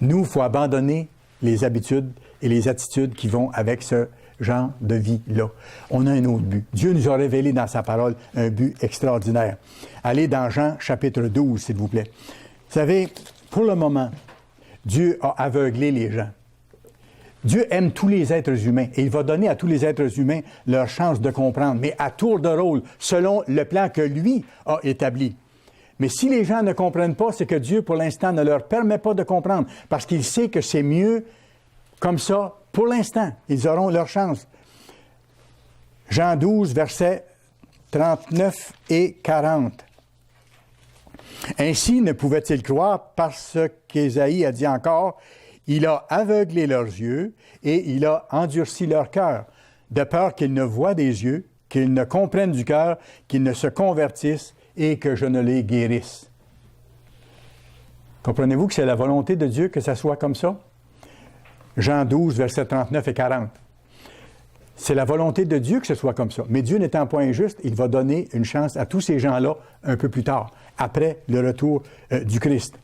Nous, il faut abandonner les habitudes et les attitudes qui vont avec ce genre de vie-là. On a un autre but. Dieu nous a révélé dans sa parole un but extraordinaire. Allez dans Jean chapitre 12, s'il vous plaît. Vous savez, pour le moment, Dieu a aveuglé les gens. Dieu aime tous les êtres humains et il va donner à tous les êtres humains leur chance de comprendre, mais à tour de rôle, selon le plan que lui a établi. Mais si les gens ne comprennent pas, c'est que Dieu, pour l'instant, ne leur permet pas de comprendre, parce qu'il sait que c'est mieux comme ça, pour l'instant. Ils auront leur chance. Jean 12, versets 39 et 40. Ainsi ne pouvait-il croire parce qu'Ésaïe a dit encore, Il a aveuglé leurs yeux et il a endurci leur cœur, de peur qu'ils ne voient des yeux, qu'ils ne comprennent du cœur, qu'ils ne se convertissent et que je ne les guérisse. Comprenez-vous que c'est la volonté de Dieu que ça soit comme ça? Jean 12, versets 39 et 40. C'est la volonté de Dieu que ce soit comme ça. Mais Dieu n'étant pas injuste, il va donner une chance à tous ces gens-là un peu plus tard, après le retour du Christ.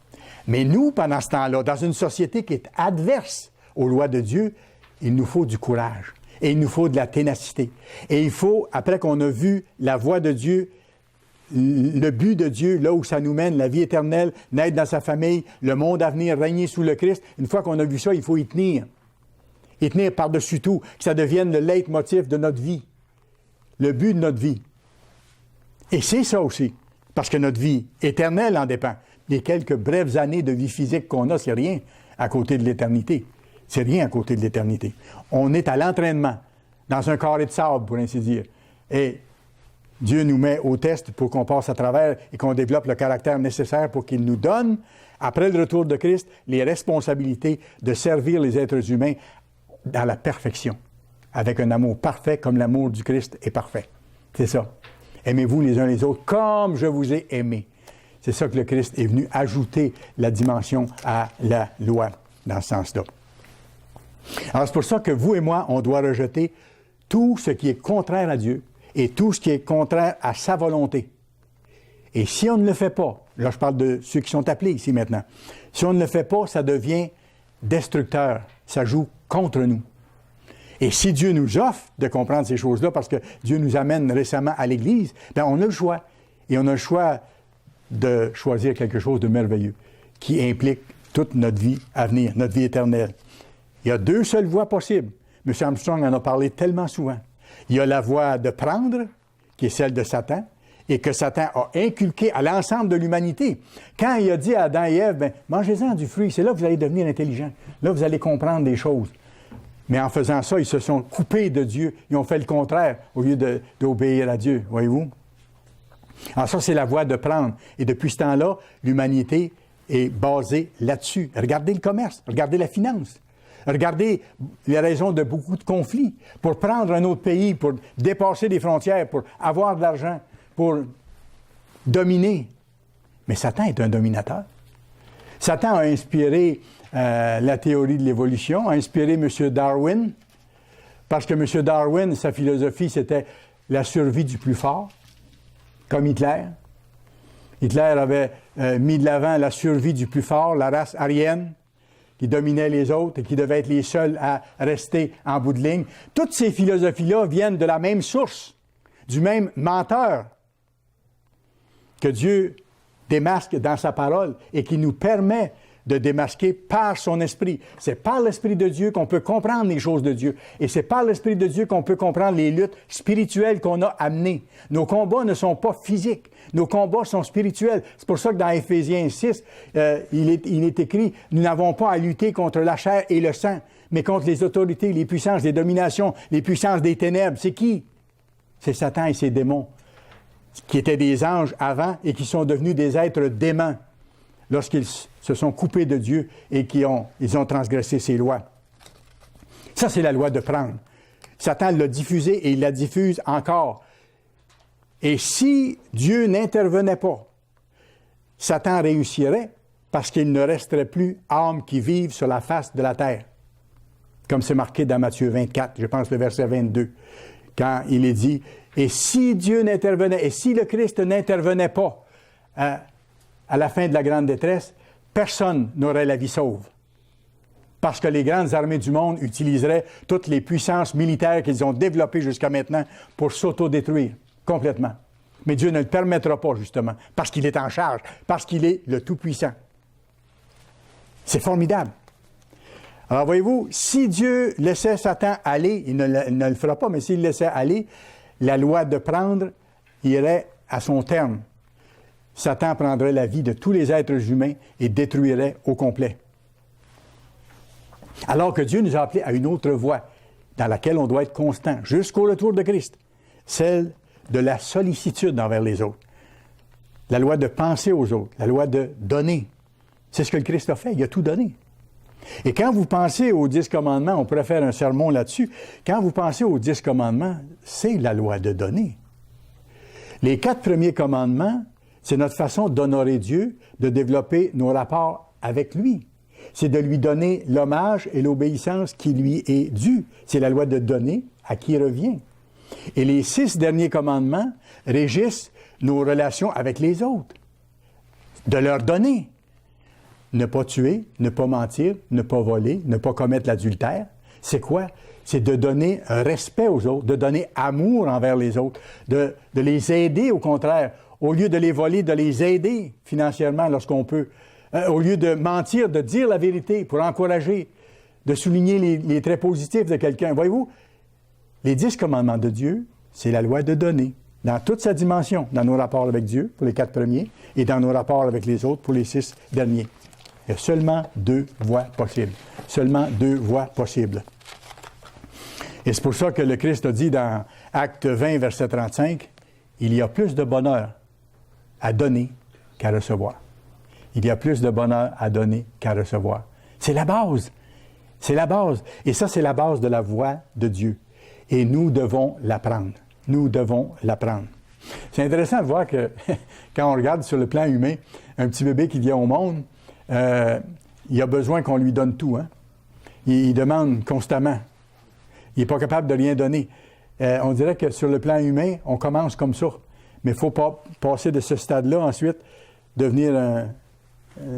Mais nous, pendant ce temps-là, dans une société qui est adverse aux lois de Dieu, il nous faut du courage et il nous faut de la ténacité. Et il faut, après qu'on a vu la voie de Dieu, le but de Dieu, là où ça nous mène, la vie éternelle, naître dans sa famille, le monde à venir, régner sous le Christ, une fois qu'on a vu ça, il faut y tenir. Y tenir par-dessus tout, que ça devienne le leitmotiv de notre vie, le but de notre vie. Et c'est ça aussi, parce que notre vie éternelle en dépend. Les quelques brèves années de vie physique qu'on a, c'est rien à côté de l'éternité. C'est rien à côté de l'éternité. On est à l'entraînement, dans un carré de sable, pour ainsi dire. Et Dieu nous met au test pour qu'on passe à travers et qu'on développe le caractère nécessaire pour qu'il nous donne, après le retour de Christ, les responsabilités de servir les êtres humains dans la perfection, avec un amour parfait comme l'amour du Christ est parfait. C'est ça. Aimez-vous les uns les autres comme je vous ai aimé. C'est ça que le Christ est venu ajouter la dimension à la loi, dans ce sens-là. Alors c'est pour ça que vous et moi, on doit rejeter tout ce qui est contraire à Dieu et tout ce qui est contraire à sa volonté. Et si on ne le fait pas, là je parle de ceux qui sont appelés ici maintenant, si on ne le fait pas, ça devient destructeur, ça joue contre nous. Et si Dieu nous offre de comprendre ces choses-là, parce que Dieu nous amène récemment à l'Église, bien on a le choix. Et on a le choix de choisir quelque chose de merveilleux qui implique toute notre vie à venir, notre vie éternelle. Il y a deux seules voies possibles. M. Armstrong en a parlé tellement souvent. Il y a la voie de prendre, qui est celle de Satan, et que Satan a inculqué à l'ensemble de l'humanité. Quand il a dit à Adam et Ève, bien, mangez-en du fruit, c'est là que vous allez devenir intelligents. Là, vous allez comprendre des choses. Mais en faisant ça, ils se sont coupés de Dieu. Ils ont fait le contraire au lieu d'obéir à Dieu, voyez-vous? Alors ça, c'est la voie de prendre. Et depuis ce temps-là, l'humanité est basée là-dessus. Regardez le commerce, regardez la finance. Regardez les raisons de beaucoup de conflits. Pour prendre un autre pays, pour dépasser des frontières, pour avoir de l'argent, pour dominer. Mais Satan est un dominateur. Satan a inspiré la théorie de l'évolution, a inspiré M. Darwin, parce que M. Darwin, sa philosophie, c'était la survie du plus fort, comme Hitler. Hitler avait mis de l'avant la survie du plus fort, la race aryenne, qui dominait les autres et qui devait être les seuls à rester en bout de ligne. Toutes ces philosophies-là viennent de la même source, du même menteur que Dieu démasque dans sa parole et qui nous permet de démasquer par son esprit. C'est par l'Esprit de Dieu qu'on peut comprendre les choses de Dieu. Et c'est par l'Esprit de Dieu qu'on peut comprendre les luttes spirituelles qu'on a amenées. Nos combats ne sont pas physiques. Nos combats sont spirituels. C'est pour ça que dans Éphésiens 6, il est écrit, nous n'avons pas à lutter contre la chair et le sang, mais contre les autorités, les puissances, les dominations, les puissances des ténèbres. C'est qui? C'est Satan et ses démons, qui étaient des anges avant et qui sont devenus des êtres déments lorsqu'ils se sont coupés de Dieu et ils ont transgressé ses lois. Ça, c'est la loi de prendre. Satan l'a diffusée et il la diffuse encore. Et si Dieu n'intervenait pas, Satan réussirait parce qu'il ne resterait plus âmes qui vivent sur la face de la terre. Comme c'est marqué dans Matthieu 24, je pense le verset 22, quand il est dit, et si Dieu n'intervenait, et si le Christ n'intervenait pas à la fin de la grande détresse, personne n'aurait la vie sauve. Parce que les grandes armées du monde utiliseraient toutes les puissances militaires qu'ils ont développées jusqu'à maintenant pour s'autodétruire complètement. Mais Dieu ne le permettra pas, justement, parce qu'il est en charge, parce qu'il est le Tout-Puissant. C'est formidable. Alors, voyez-vous, si Dieu laissait Satan aller, il ne le fera pas, mais s'il le laissait aller, la loi de prendre irait à son terme. Satan prendrait la vie de tous les êtres humains et détruirait au complet. Alors que Dieu nous a appelés à une autre voie, dans laquelle on doit être constant, jusqu'au retour de Christ, celle de la sollicitude envers les autres. La loi de penser aux autres, la loi de donner. C'est ce que le Christ a fait, il a tout donné. Et quand vous pensez aux 10 commandements, on pourrait faire un sermon là-dessus, quand vous pensez aux 10 commandements, c'est la loi de donner. Les 4 premiers commandements, c'est notre façon d'honorer Dieu, de développer nos rapports avec lui. C'est de lui donner l'hommage et l'obéissance qui lui est due. C'est la loi de donner à qui revient. Et les 6 derniers commandements régissent nos relations avec les autres. De leur donner. Ne pas tuer, ne pas mentir, ne pas voler, ne pas commettre l'adultère. C'est quoi? C'est de donner un respect aux autres, de donner amour envers les autres, de les aider au contraire. Au lieu de les voler, de les aider financièrement lorsqu'on peut. Au lieu de mentir, de dire la vérité pour encourager, de souligner les traits positifs de quelqu'un. Voyez-vous, les 10 commandements de Dieu, c'est la loi de donner, dans toute sa dimension, dans nos rapports avec Dieu, pour les 4 premiers, et dans nos rapports avec les autres, pour les 6 derniers. Il y a seulement 2 voies possibles. Seulement 2 voies possibles. Et c'est pour ça que le Christ a dit dans Acte 20, verset 35, « Il y a plus de bonheur à donner qu'à recevoir. » Il y a plus de bonheur à donner qu'à recevoir. C'est la base. C'est la base. Et ça, c'est la base de la voie de Dieu. Et nous devons l'apprendre. Nous devons l'apprendre. C'est intéressant de voir que quand on regarde sur le plan humain, un petit bébé qui vient au monde, il a besoin qu'on lui donne tout. Hein? Il demande constamment. Il n'est pas capable de rien donner. On dirait que sur le plan humain, on commence comme ça. Mais il ne faut pas passer de ce stade-là, ensuite, devenir un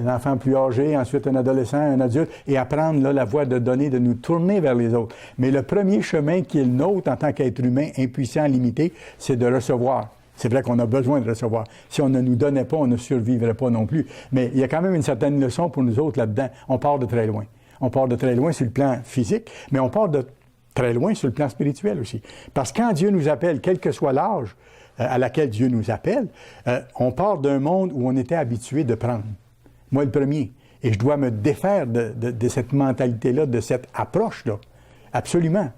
enfant plus âgé, ensuite un adolescent, un adulte, et apprendre là, la voie de donner, de nous tourner vers les autres. Mais le premier chemin qui est le nôtre en tant qu'être humain, impuissant, limité, c'est de recevoir. C'est vrai qu'on a besoin de recevoir. Si on ne nous donnait pas, on ne survivrait pas non plus. Mais il y a quand même une certaine leçon pour nous autres là-dedans. On part de très loin. On part de très loin sur le plan physique, mais on part de très loin sur le plan spirituel aussi. Parce que quand Dieu nous appelle, quel que soit l'âge à laquelle Dieu nous appelle, on part d'un monde où on était habitué de prendre. Moi, le premier. Et je dois me défaire de cette mentalité-là, de cette approche-là. Absolument.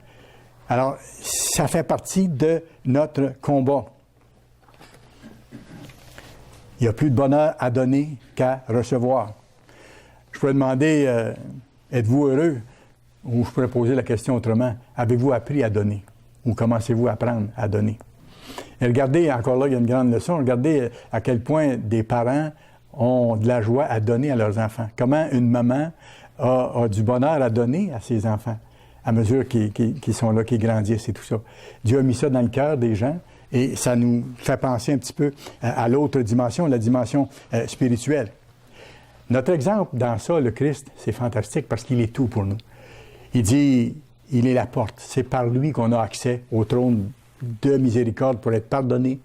Alors, ça fait partie de notre combat. Il n'y a plus de bonheur à donner qu'à recevoir. Je pourrais demander, êtes-vous heureux? Ou je pourrais poser la question autrement. Avez-vous appris à donner? Ou commencez-vous à apprendre à donner? Et regardez, encore là, il y a une grande leçon. Regardez à quel point des parents ont de la joie à donner à leurs enfants. Comment une maman a du bonheur à donner à ses enfants à mesure qu'ils sont là, qu'ils grandissent et tout ça. Dieu a mis ça dans le cœur des gens et ça nous fait penser un petit peu à l'autre dimension, la dimension spirituelle. Notre exemple dans ça, le Christ, c'est fantastique parce qu'il est tout pour nous. Il dit, il est la porte. C'est par lui qu'on a accès au trône de miséricorde pour être pardonné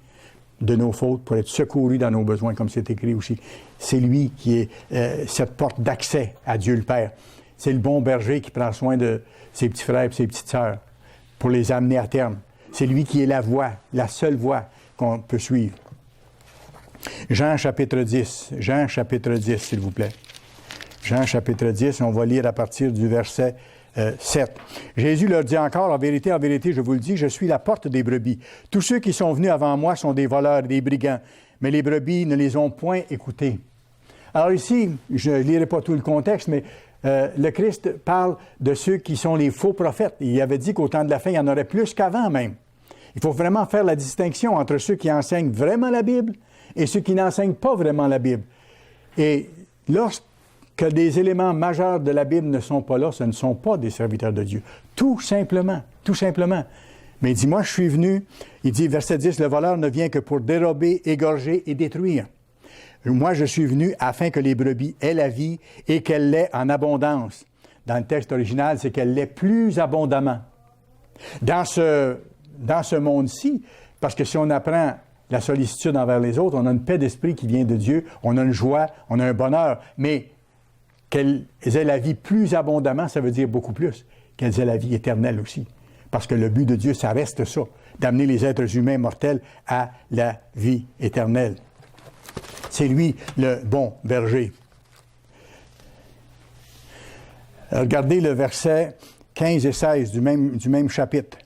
de nos fautes, pour être secouru dans nos besoins, comme c'est écrit aussi. C'est lui qui est cette porte d'accès à Dieu le Père. C'est le bon berger qui prend soin de ses petits frères et ses petites sœurs pour les amener à terme. C'est lui qui est la voie, la seule voie qu'on peut suivre. Jean chapitre 10, s'il vous plaît. Jean chapitre 10, on va lire à partir du verset 7. Jésus leur dit encore, en vérité, je vous le dis, je suis la porte des brebis. Tous ceux qui sont venus avant moi sont des voleurs, des brigands, mais les brebis ne les ont point écoutés. Alors ici, je ne lirai pas tout le contexte, mais le Christ parle de ceux qui sont les faux prophètes. Il avait dit qu'au temps de la fin, il y en aurait plus qu'avant même. Il faut vraiment faire la distinction entre ceux qui enseignent vraiment la Bible et ceux qui n'enseignent pas vraiment la Bible. Et lorsque des éléments majeurs de la Bible ne sont pas là, ce ne sont pas des serviteurs de Dieu. Tout simplement. Mais il dit, moi je suis venu, il dit, verset 10, le voleur ne vient que pour dérober, égorger et détruire. Moi je suis venu afin que les brebis aient la vie et qu'elle l'ait en abondance. Dans le texte original, c'est qu'elle l'ait plus abondamment. Dans ce monde-ci, parce que si on apprend la sollicitude envers les autres, on a une paix d'esprit qui vient de Dieu, on a une joie, on a un bonheur, mais qu'elles aient la vie plus abondamment, ça veut dire beaucoup plus, qu'elles aient la vie éternelle aussi. Parce que le but de Dieu, ça reste ça, d'amener les êtres humains mortels à la vie éternelle. C'est lui le bon berger. Regardez le verset 15 et 16 du même chapitre.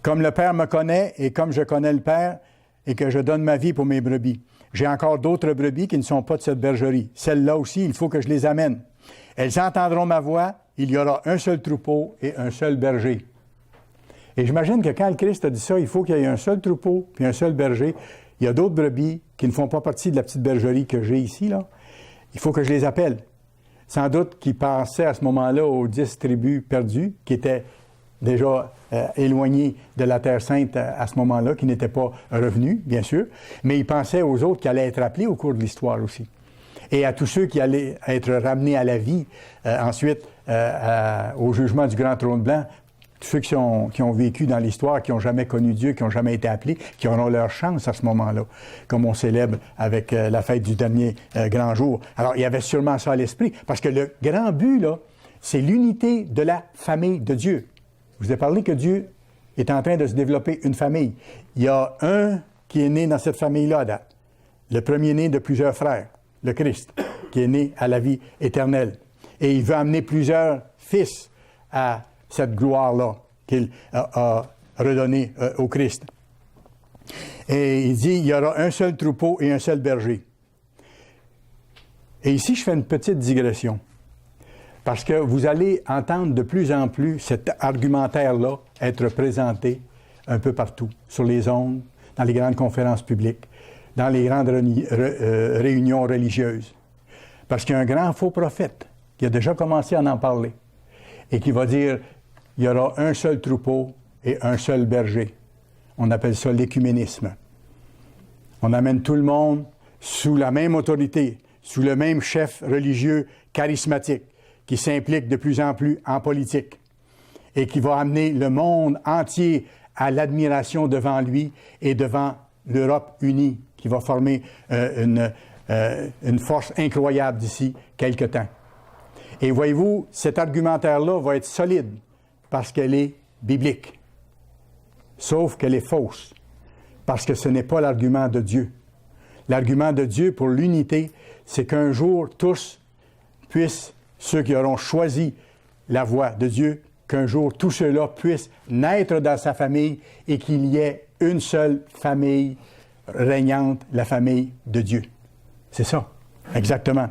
Comme le Père me connaît et comme je connais le Père et que je donne ma vie pour mes brebis. J'ai encore d'autres brebis qui ne sont pas de cette bergerie. Celles-là aussi, il faut que je les amène. Elles entendront ma voix, il y aura un seul troupeau et un seul berger. Et j'imagine que quand le Christ a dit ça, il faut qu'il y ait un seul troupeau puis un seul berger. Il y a d'autres brebis qui ne font pas partie de la petite bergerie que j'ai ici, là. Il faut que je les appelle. Sans doute qu'ils pensaient à ce moment-là aux 10 tribus perdues qui étaient déjà éloignées de la Terre Sainte à ce moment-là, qui n'étaient pas revenus, bien sûr, mais ils pensaient aux autres qui allaient être appelés au cours de l'histoire aussi. Et à tous ceux qui allaient être ramenés à la vie ensuite au jugement du grand trône blanc, tous ceux qui ont vécu dans l'histoire, qui n'ont jamais connu Dieu, qui n'ont jamais été appelés, qui auront leur chance à ce moment-là, comme on célèbre avec la fête du dernier grand jour. Alors, il y avait sûrement ça à l'esprit, parce que le grand but, là, c'est l'unité de la famille de Dieu. Je vous ai parlé que Dieu est en train de se développer une famille. Il y a un qui est né dans cette famille-là à date. Le premier-né de plusieurs frères, le Christ, qui est né à la vie éternelle. Et il veut amener plusieurs fils à cette gloire-là qu'il a redonnée au Christ. Et il dit, il y aura un seul troupeau et un seul berger. Et ici, je fais une petite digression. Parce que vous allez entendre de plus en plus cet argumentaire-là être présenté un peu partout, sur les ondes, dans les grandes conférences publiques, dans les grandes réunions religieuses. Parce qu'il y a un grand faux prophète qui a déjà commencé à en parler et qui va dire, il y aura un seul troupeau et un seul berger. On appelle ça l'écuménisme. On amène tout le monde sous la même autorité, sous le même chef religieux charismatique, qui s'implique de plus en plus en politique et qui va amener le monde entier à l'admiration devant lui et devant l'Europe unie, qui va former une force incroyable d'ici quelque temps. Et voyez-vous, cet argumentaire-là va être solide parce qu'elle est biblique, sauf qu'elle est fausse, parce que ce n'est pas l'argument de Dieu. L'argument de Dieu pour l'unité, c'est qu'un jour, tous puissent, ceux qui auront choisi la voie de Dieu, qu'un jour, tous ceux-là puissent naître dans sa famille et qu'il y ait une seule famille régnante, la famille de Dieu. C'est ça, exactement.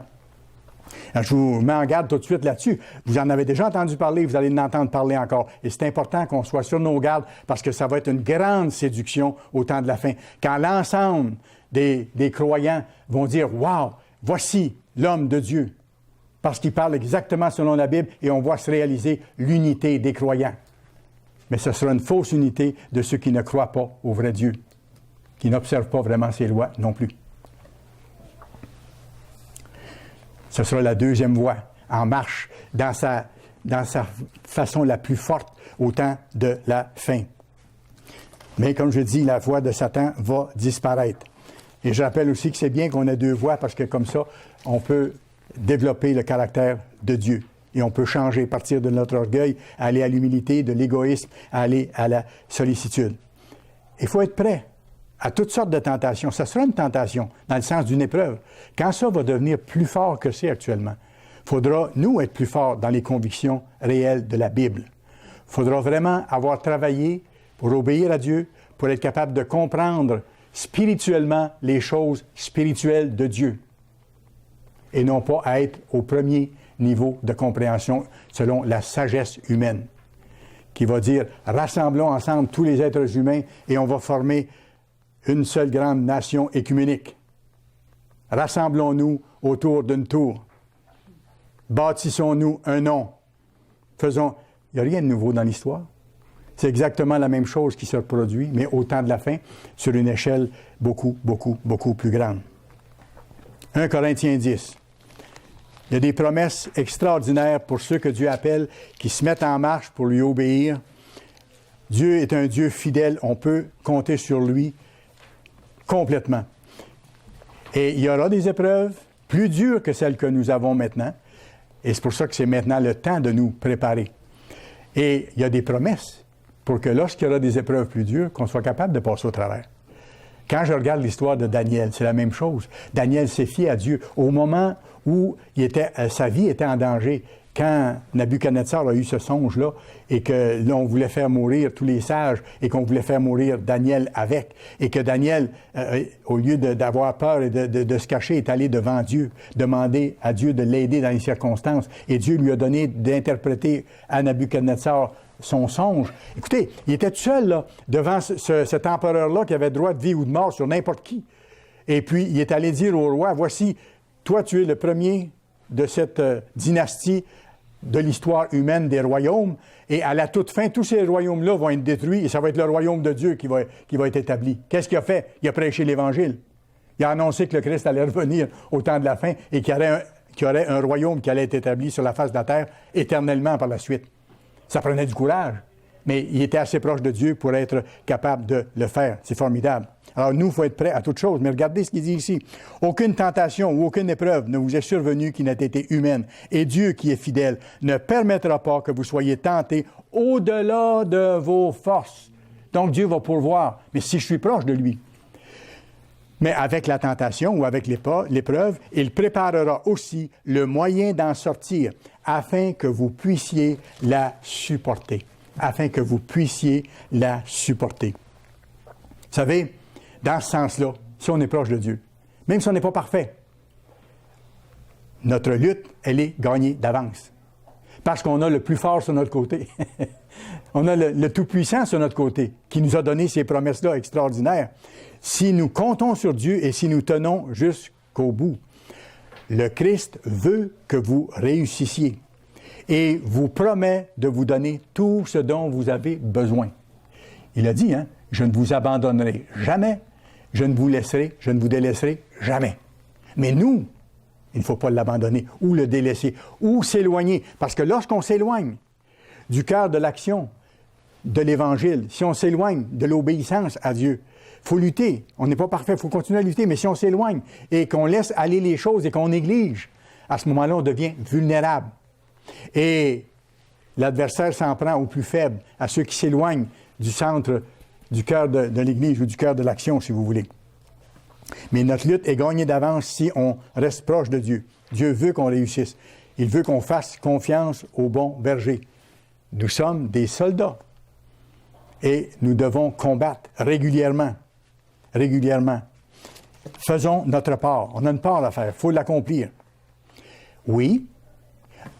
Alors, je vous mets en garde tout de suite là-dessus. Vous en avez déjà entendu parler, vous allez en entendre parler encore. Et c'est important qu'on soit sur nos gardes parce que ça va être une grande séduction au temps de la fin. Quand l'ensemble des croyants vont dire « Wow, voici l'homme de Dieu », parce qu'il parle exactement selon la Bible et on voit se réaliser l'unité des croyants. Mais ce sera une fausse unité de ceux qui ne croient pas au vrai Dieu, qui n'observent pas vraiment ses lois non plus. Ce sera la deuxième voie, en marche, dans sa façon la plus forte au temps de la fin. Mais comme je dis, la voie de Satan va disparaître. Et je rappelle aussi que c'est bien qu'on ait deux voies parce que comme ça, on peut développer le caractère de Dieu. Et on peut changer, partir de notre orgueil, aller à l'humilité, de l'égoïsme, aller à la sollicitude. Il faut être prêt à toutes sortes de tentations. Ça sera une tentation, dans le sens d'une épreuve. Quand ça va devenir plus fort que c'est actuellement, il faudra, nous, être plus forts dans les convictions réelles de la Bible. Il faudra vraiment avoir travaillé pour obéir à Dieu, pour être capable de comprendre spirituellement les choses spirituelles de Dieu. Et non pas à être au premier niveau de compréhension selon la sagesse humaine, qui va dire « Rassemblons ensemble tous les êtres humains et on va former une seule grande nation écuménique. Rassemblons-nous autour d'une tour. Bâtissons-nous un nom. Faisons... » Il n'y a rien de nouveau dans l'histoire. C'est exactement la même chose qui se reproduit, mais au temps de la fin, sur une échelle beaucoup, beaucoup, beaucoup plus grande. 1 Corinthiens 10. Il y a des promesses extraordinaires pour ceux que Dieu appelle, qui se mettent en marche pour lui obéir. Dieu est un Dieu fidèle, on peut compter sur lui complètement. Et il y aura des épreuves plus dures que celles que nous avons maintenant, et c'est pour ça que c'est maintenant le temps de nous préparer. Et il y a des promesses pour que lorsqu'il y aura des épreuves plus dures, qu'on soit capable de passer au travers. Quand je regarde l'histoire de Daniel, c'est la même chose. Daniel s'est fié à Dieu au moment où sa vie était en danger. quand Nabuchodonosor a eu ce songe-là, et que là, on voulait faire mourir tous les sages, et qu'on voulait faire mourir Daniel avec, et que Daniel, au lieu d'avoir peur et de se cacher, est allé devant Dieu, demander à Dieu de l'aider dans les circonstances, et Dieu lui a donné d'interpréter à Nabuchodonosor son songe. Écoutez, il était tout seul, là, devant cet empereur-là qui avait droit de vie ou de mort sur n'importe qui. Et puis, il est allé dire au roi, voici, toi, tu es le premier de cette dynastie de l'histoire humaine des royaumes, et à la toute fin, tous ces royaumes-là vont être détruits, et ça va être le royaume de Dieu qui va être établi. Qu'est-ce qu'il a fait? Il a prêché l'Évangile. Il a annoncé que le Christ allait revenir au temps de la fin, et qu'il y aurait un royaume qui allait être établi sur la face de la terre éternellement par la suite. Ça prenait du courage, mais il était assez proche de Dieu pour être capable de le faire. C'est formidable. Alors nous, il faut être prêts à toute chose. Mais regardez ce qu'il dit ici. Aucune tentation ou aucune épreuve ne vous est survenue qui n'ait été humaine. Et Dieu, qui est fidèle, ne permettra pas que vous soyez tentés au-delà de vos forces. Donc Dieu va pourvoir. Mais si je suis proche de lui, mais avec la tentation ou avec l'épreuve, il préparera aussi le moyen d'en sortir afin que vous puissiez la supporter. Afin que vous puissiez la supporter. Vous savez, dans ce sens-là, si on est proche de Dieu, même si on n'est pas parfait, notre lutte, elle est gagnée d'avance. Parce qu'on a le plus fort sur notre côté. On a le Tout-Puissant sur notre côté, qui nous a donné ces promesses-là extraordinaires. Si nous comptons sur Dieu et si nous tenons jusqu'au bout, le Christ veut que vous réussissiez et vous promet de vous donner tout ce dont vous avez besoin. Il a dit, je ne vous abandonnerai jamais, je ne vous délaisserai jamais. Mais nous, il ne faut pas l'abandonner ou le délaisser ou s'éloigner. Parce que lorsqu'on s'éloigne du cœur de l'action, de l'Évangile, si on s'éloigne de l'obéissance à Dieu, il faut lutter. On n'est pas parfait, il faut continuer à lutter. Mais si on s'éloigne et qu'on laisse aller les choses et qu'on néglige, à ce moment-là, on devient vulnérable. Et l'adversaire s'en prend aux plus faibles, à ceux qui s'éloignent du centre, du cœur de l'Église ou du cœur de l'action, si vous voulez. Mais notre lutte est gagnée d'avance si on reste proche de Dieu. Dieu veut qu'on réussisse. Il veut qu'on fasse confiance au bon berger. Nous sommes des soldats et nous devons combattre régulièrement. Régulièrement. Faisons notre part. On a une part à faire. Il faut l'accomplir. Oui,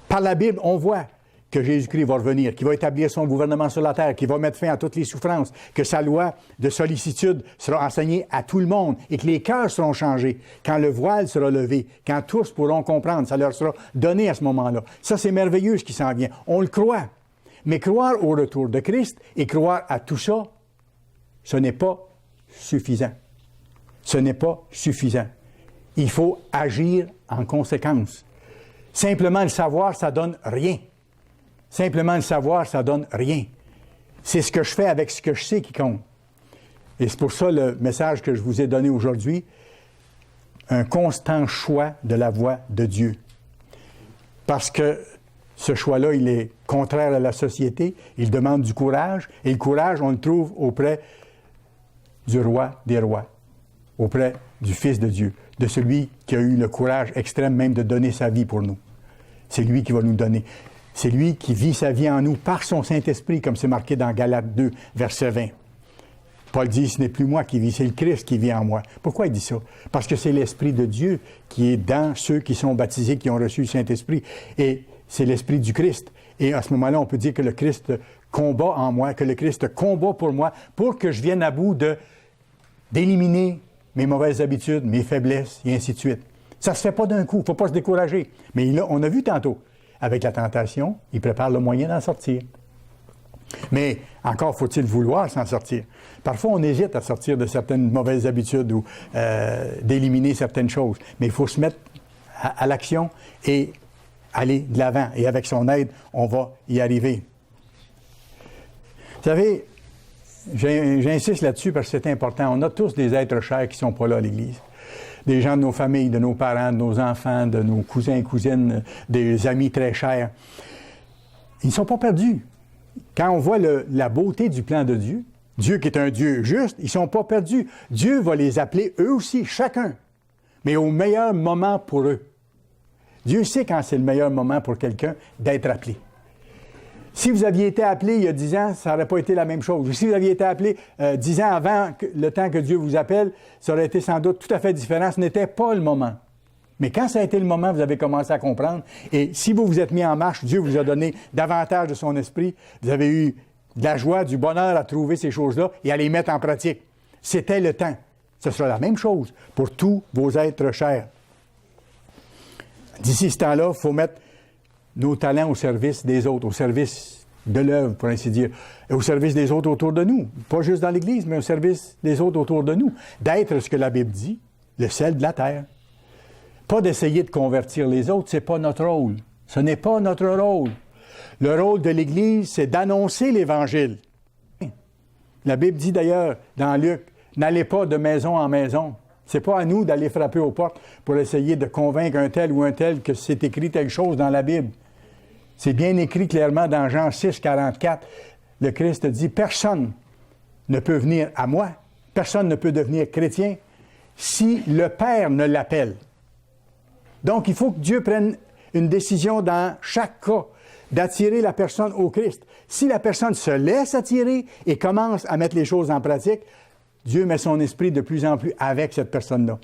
par la Bible, on voit que Jésus-Christ va revenir, qu'il va établir son gouvernement sur la terre, qu'il va mettre fin à toutes les souffrances, que sa loi de sollicitude sera enseignée à tout le monde et que les cœurs seront changés quand le voile sera levé, quand tous pourront comprendre, ça leur sera donné à ce moment-là. Ça, c'est merveilleux ce qui s'en vient. On le croit. Mais croire au retour de Christ et croire à tout ça, ce n'est pas suffisant. Ce n'est pas suffisant. Il faut agir en conséquence. Simplement le savoir, ça donne rien. Simplement le savoir, ça donne rien. C'est ce que je fais avec ce que je sais qui compte. Et c'est pour ça le message que je vous ai donné aujourd'hui, un constant choix de la voie de Dieu. Parce que ce choix-là, il est contraire à la société, il demande du courage, et le courage, on le trouve auprès du roi des rois, auprès du Fils de Dieu, de celui qui a eu le courage extrême même de donner sa vie pour nous. C'est lui qui va nous donner. C'est lui qui vit sa vie en nous par son Saint-Esprit, comme c'est marqué dans Galates 2, verset 20. Paul dit, ce n'est plus moi qui vis, c'est le Christ qui vit en moi. Pourquoi il dit ça? Parce que c'est l'Esprit de Dieu qui est dans ceux qui sont baptisés, qui ont reçu le Saint-Esprit. Et c'est l'Esprit du Christ. Et à ce moment-là, on peut dire que le Christ combat en moi, que le Christ combat pour moi, pour que je vienne à bout d'éliminer mes mauvaises habitudes, mes faiblesses, et ainsi de suite. Ça ne se fait pas d'un coup, il ne faut pas se décourager. Mais là, on a vu tantôt, avec la tentation, il prépare le moyen d'en sortir. Mais encore faut-il vouloir s'en sortir. Parfois, on hésite à sortir de certaines mauvaises habitudes ou d'éliminer certaines choses. Mais il faut se mettre à l'action et aller de l'avant. Et avec son aide, on va y arriver. Vous savez, j'insiste là-dessus parce que c'est important. On a tous des êtres chers qui ne sont pas là à l'Église. Des gens de nos familles, de nos parents, de nos enfants, de nos cousins et cousines, des amis très chers. Ils ne sont pas perdus. Quand on voit la beauté du plan de Dieu, Dieu qui est un Dieu juste, ils ne sont pas perdus. Dieu va les appeler eux aussi, chacun, mais au meilleur moment pour eux. Dieu sait quand c'est le meilleur moment pour quelqu'un d'être appelé. Si vous aviez été appelé il y a 10 ans, ça n'aurait pas été la même chose. Ou si vous aviez été appelé 10 ans avant le temps que Dieu vous appelle, ça aurait été sans doute tout à fait différent. Ce n'était pas le moment. Mais quand ça a été le moment, vous avez commencé à comprendre. Et si vous vous êtes mis en marche, Dieu vous a donné davantage de son esprit. Vous avez eu de la joie, du bonheur à trouver ces choses-là et à les mettre en pratique. C'était le temps. Ce sera la même chose pour tous vos êtres chers. D'ici ce temps-là, il faut mettre nos talents au service des autres, au service de l'œuvre, pour ainsi dire, et au service des autres autour de nous. Pas juste dans l'Église, mais au service des autres autour de nous. D'être ce que la Bible dit, le sel de la terre. Pas d'essayer de convertir les autres, ce n'est pas notre rôle. Ce n'est pas notre rôle. Le rôle de l'Église, c'est d'annoncer l'Évangile. La Bible dit d'ailleurs, dans Luc, « N'allez pas de maison en maison ». Ce n'est pas à nous d'aller frapper aux portes pour essayer de convaincre un tel ou un tel que c'est écrit telle chose dans la Bible. C'est bien écrit clairement dans Jean 6, 44. Le Christ dit, « Personne ne peut venir à moi, personne ne peut devenir chrétien si le Père ne l'appelle. » Donc, il faut que Dieu prenne une décision dans chaque cas d'attirer la personne au Christ. Si la personne se laisse attirer et commence à mettre les choses en pratique, Dieu met son esprit de plus en plus avec cette personne-là.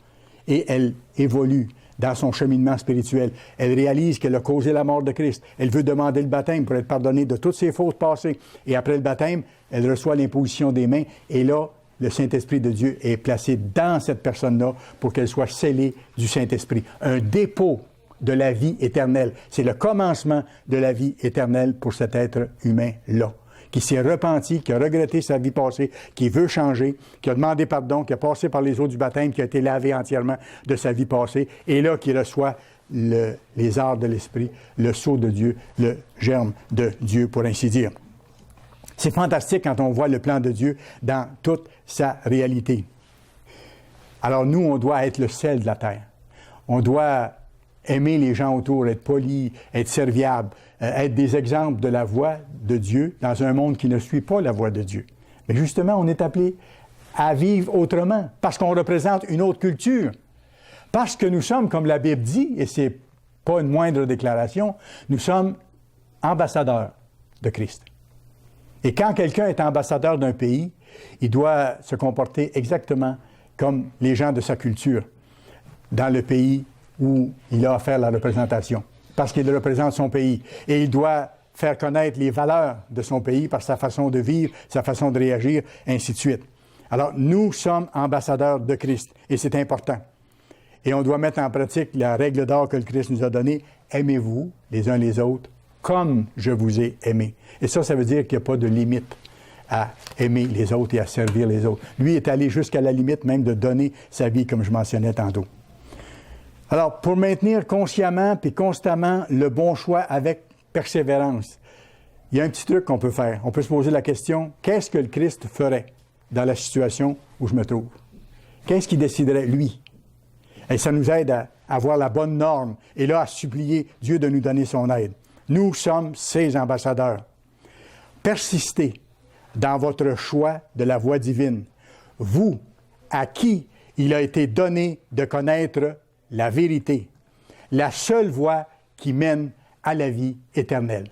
Et elle évolue dans son cheminement spirituel. Elle réalise qu'elle a causé la mort de Christ. Elle veut demander le baptême pour être pardonnée de toutes ses fautes passées. Et après le baptême, elle reçoit l'imposition des mains. Et là, le Saint-Esprit de Dieu est placé dans cette personne-là pour qu'elle soit scellée du Saint-Esprit. Un dépôt de la vie éternelle. C'est le commencement de la vie éternelle pour cet être humain-là, qui s'est repenti, qui a regretté sa vie passée, qui veut changer, qui a demandé pardon, qui a passé par les eaux du baptême, qui a été lavé entièrement de sa vie passée, et là, qui reçoit les arts de l'Esprit, le sceau de Dieu, le germe de Dieu, pour ainsi dire. C'est fantastique quand on voit le plan de Dieu dans toute sa réalité. Alors nous, on doit être le sel de la terre. On doit aimer les gens autour, être poli, être serviable, être des exemples de la voie de Dieu dans un monde qui ne suit pas la voie de Dieu. Mais justement, on est appelé à vivre autrement, parce qu'on représente une autre culture. Parce que nous sommes, comme la Bible dit, et c'est pas une moindre déclaration, nous sommes ambassadeurs de Christ. Et quand quelqu'un est ambassadeur d'un pays, il doit se comporter exactement comme les gens de sa culture dans le pays où il a à faire la représentation, parce qu'il représente son pays. Et il doit faire connaître les valeurs de son pays par sa façon de vivre, sa façon de réagir, ainsi de suite. Alors, nous sommes ambassadeurs de Christ, et c'est important. Et on doit mettre en pratique la règle d'or que le Christ nous a donnée. Aimez-vous les uns les autres comme je vous ai aimé. Et ça veut dire qu'il n'y a pas de limite à aimer les autres et à servir les autres. Lui est allé jusqu'à la limite même de donner sa vie, comme je mentionnais tantôt. Alors, pour maintenir consciemment puis constamment le bon choix avec persévérance, il y a un petit truc qu'on peut faire. On peut se poser la question, qu'est-ce que le Christ ferait dans la situation où je me trouve? Qu'est-ce qu'il déciderait, lui? Et ça nous aide à avoir la bonne norme et là, à supplier Dieu de nous donner son aide. Nous sommes ses ambassadeurs. Persistez dans votre choix de la voie divine. Vous, à qui il a été donné de connaître la vérité, la seule voie qui mène à la vie éternelle.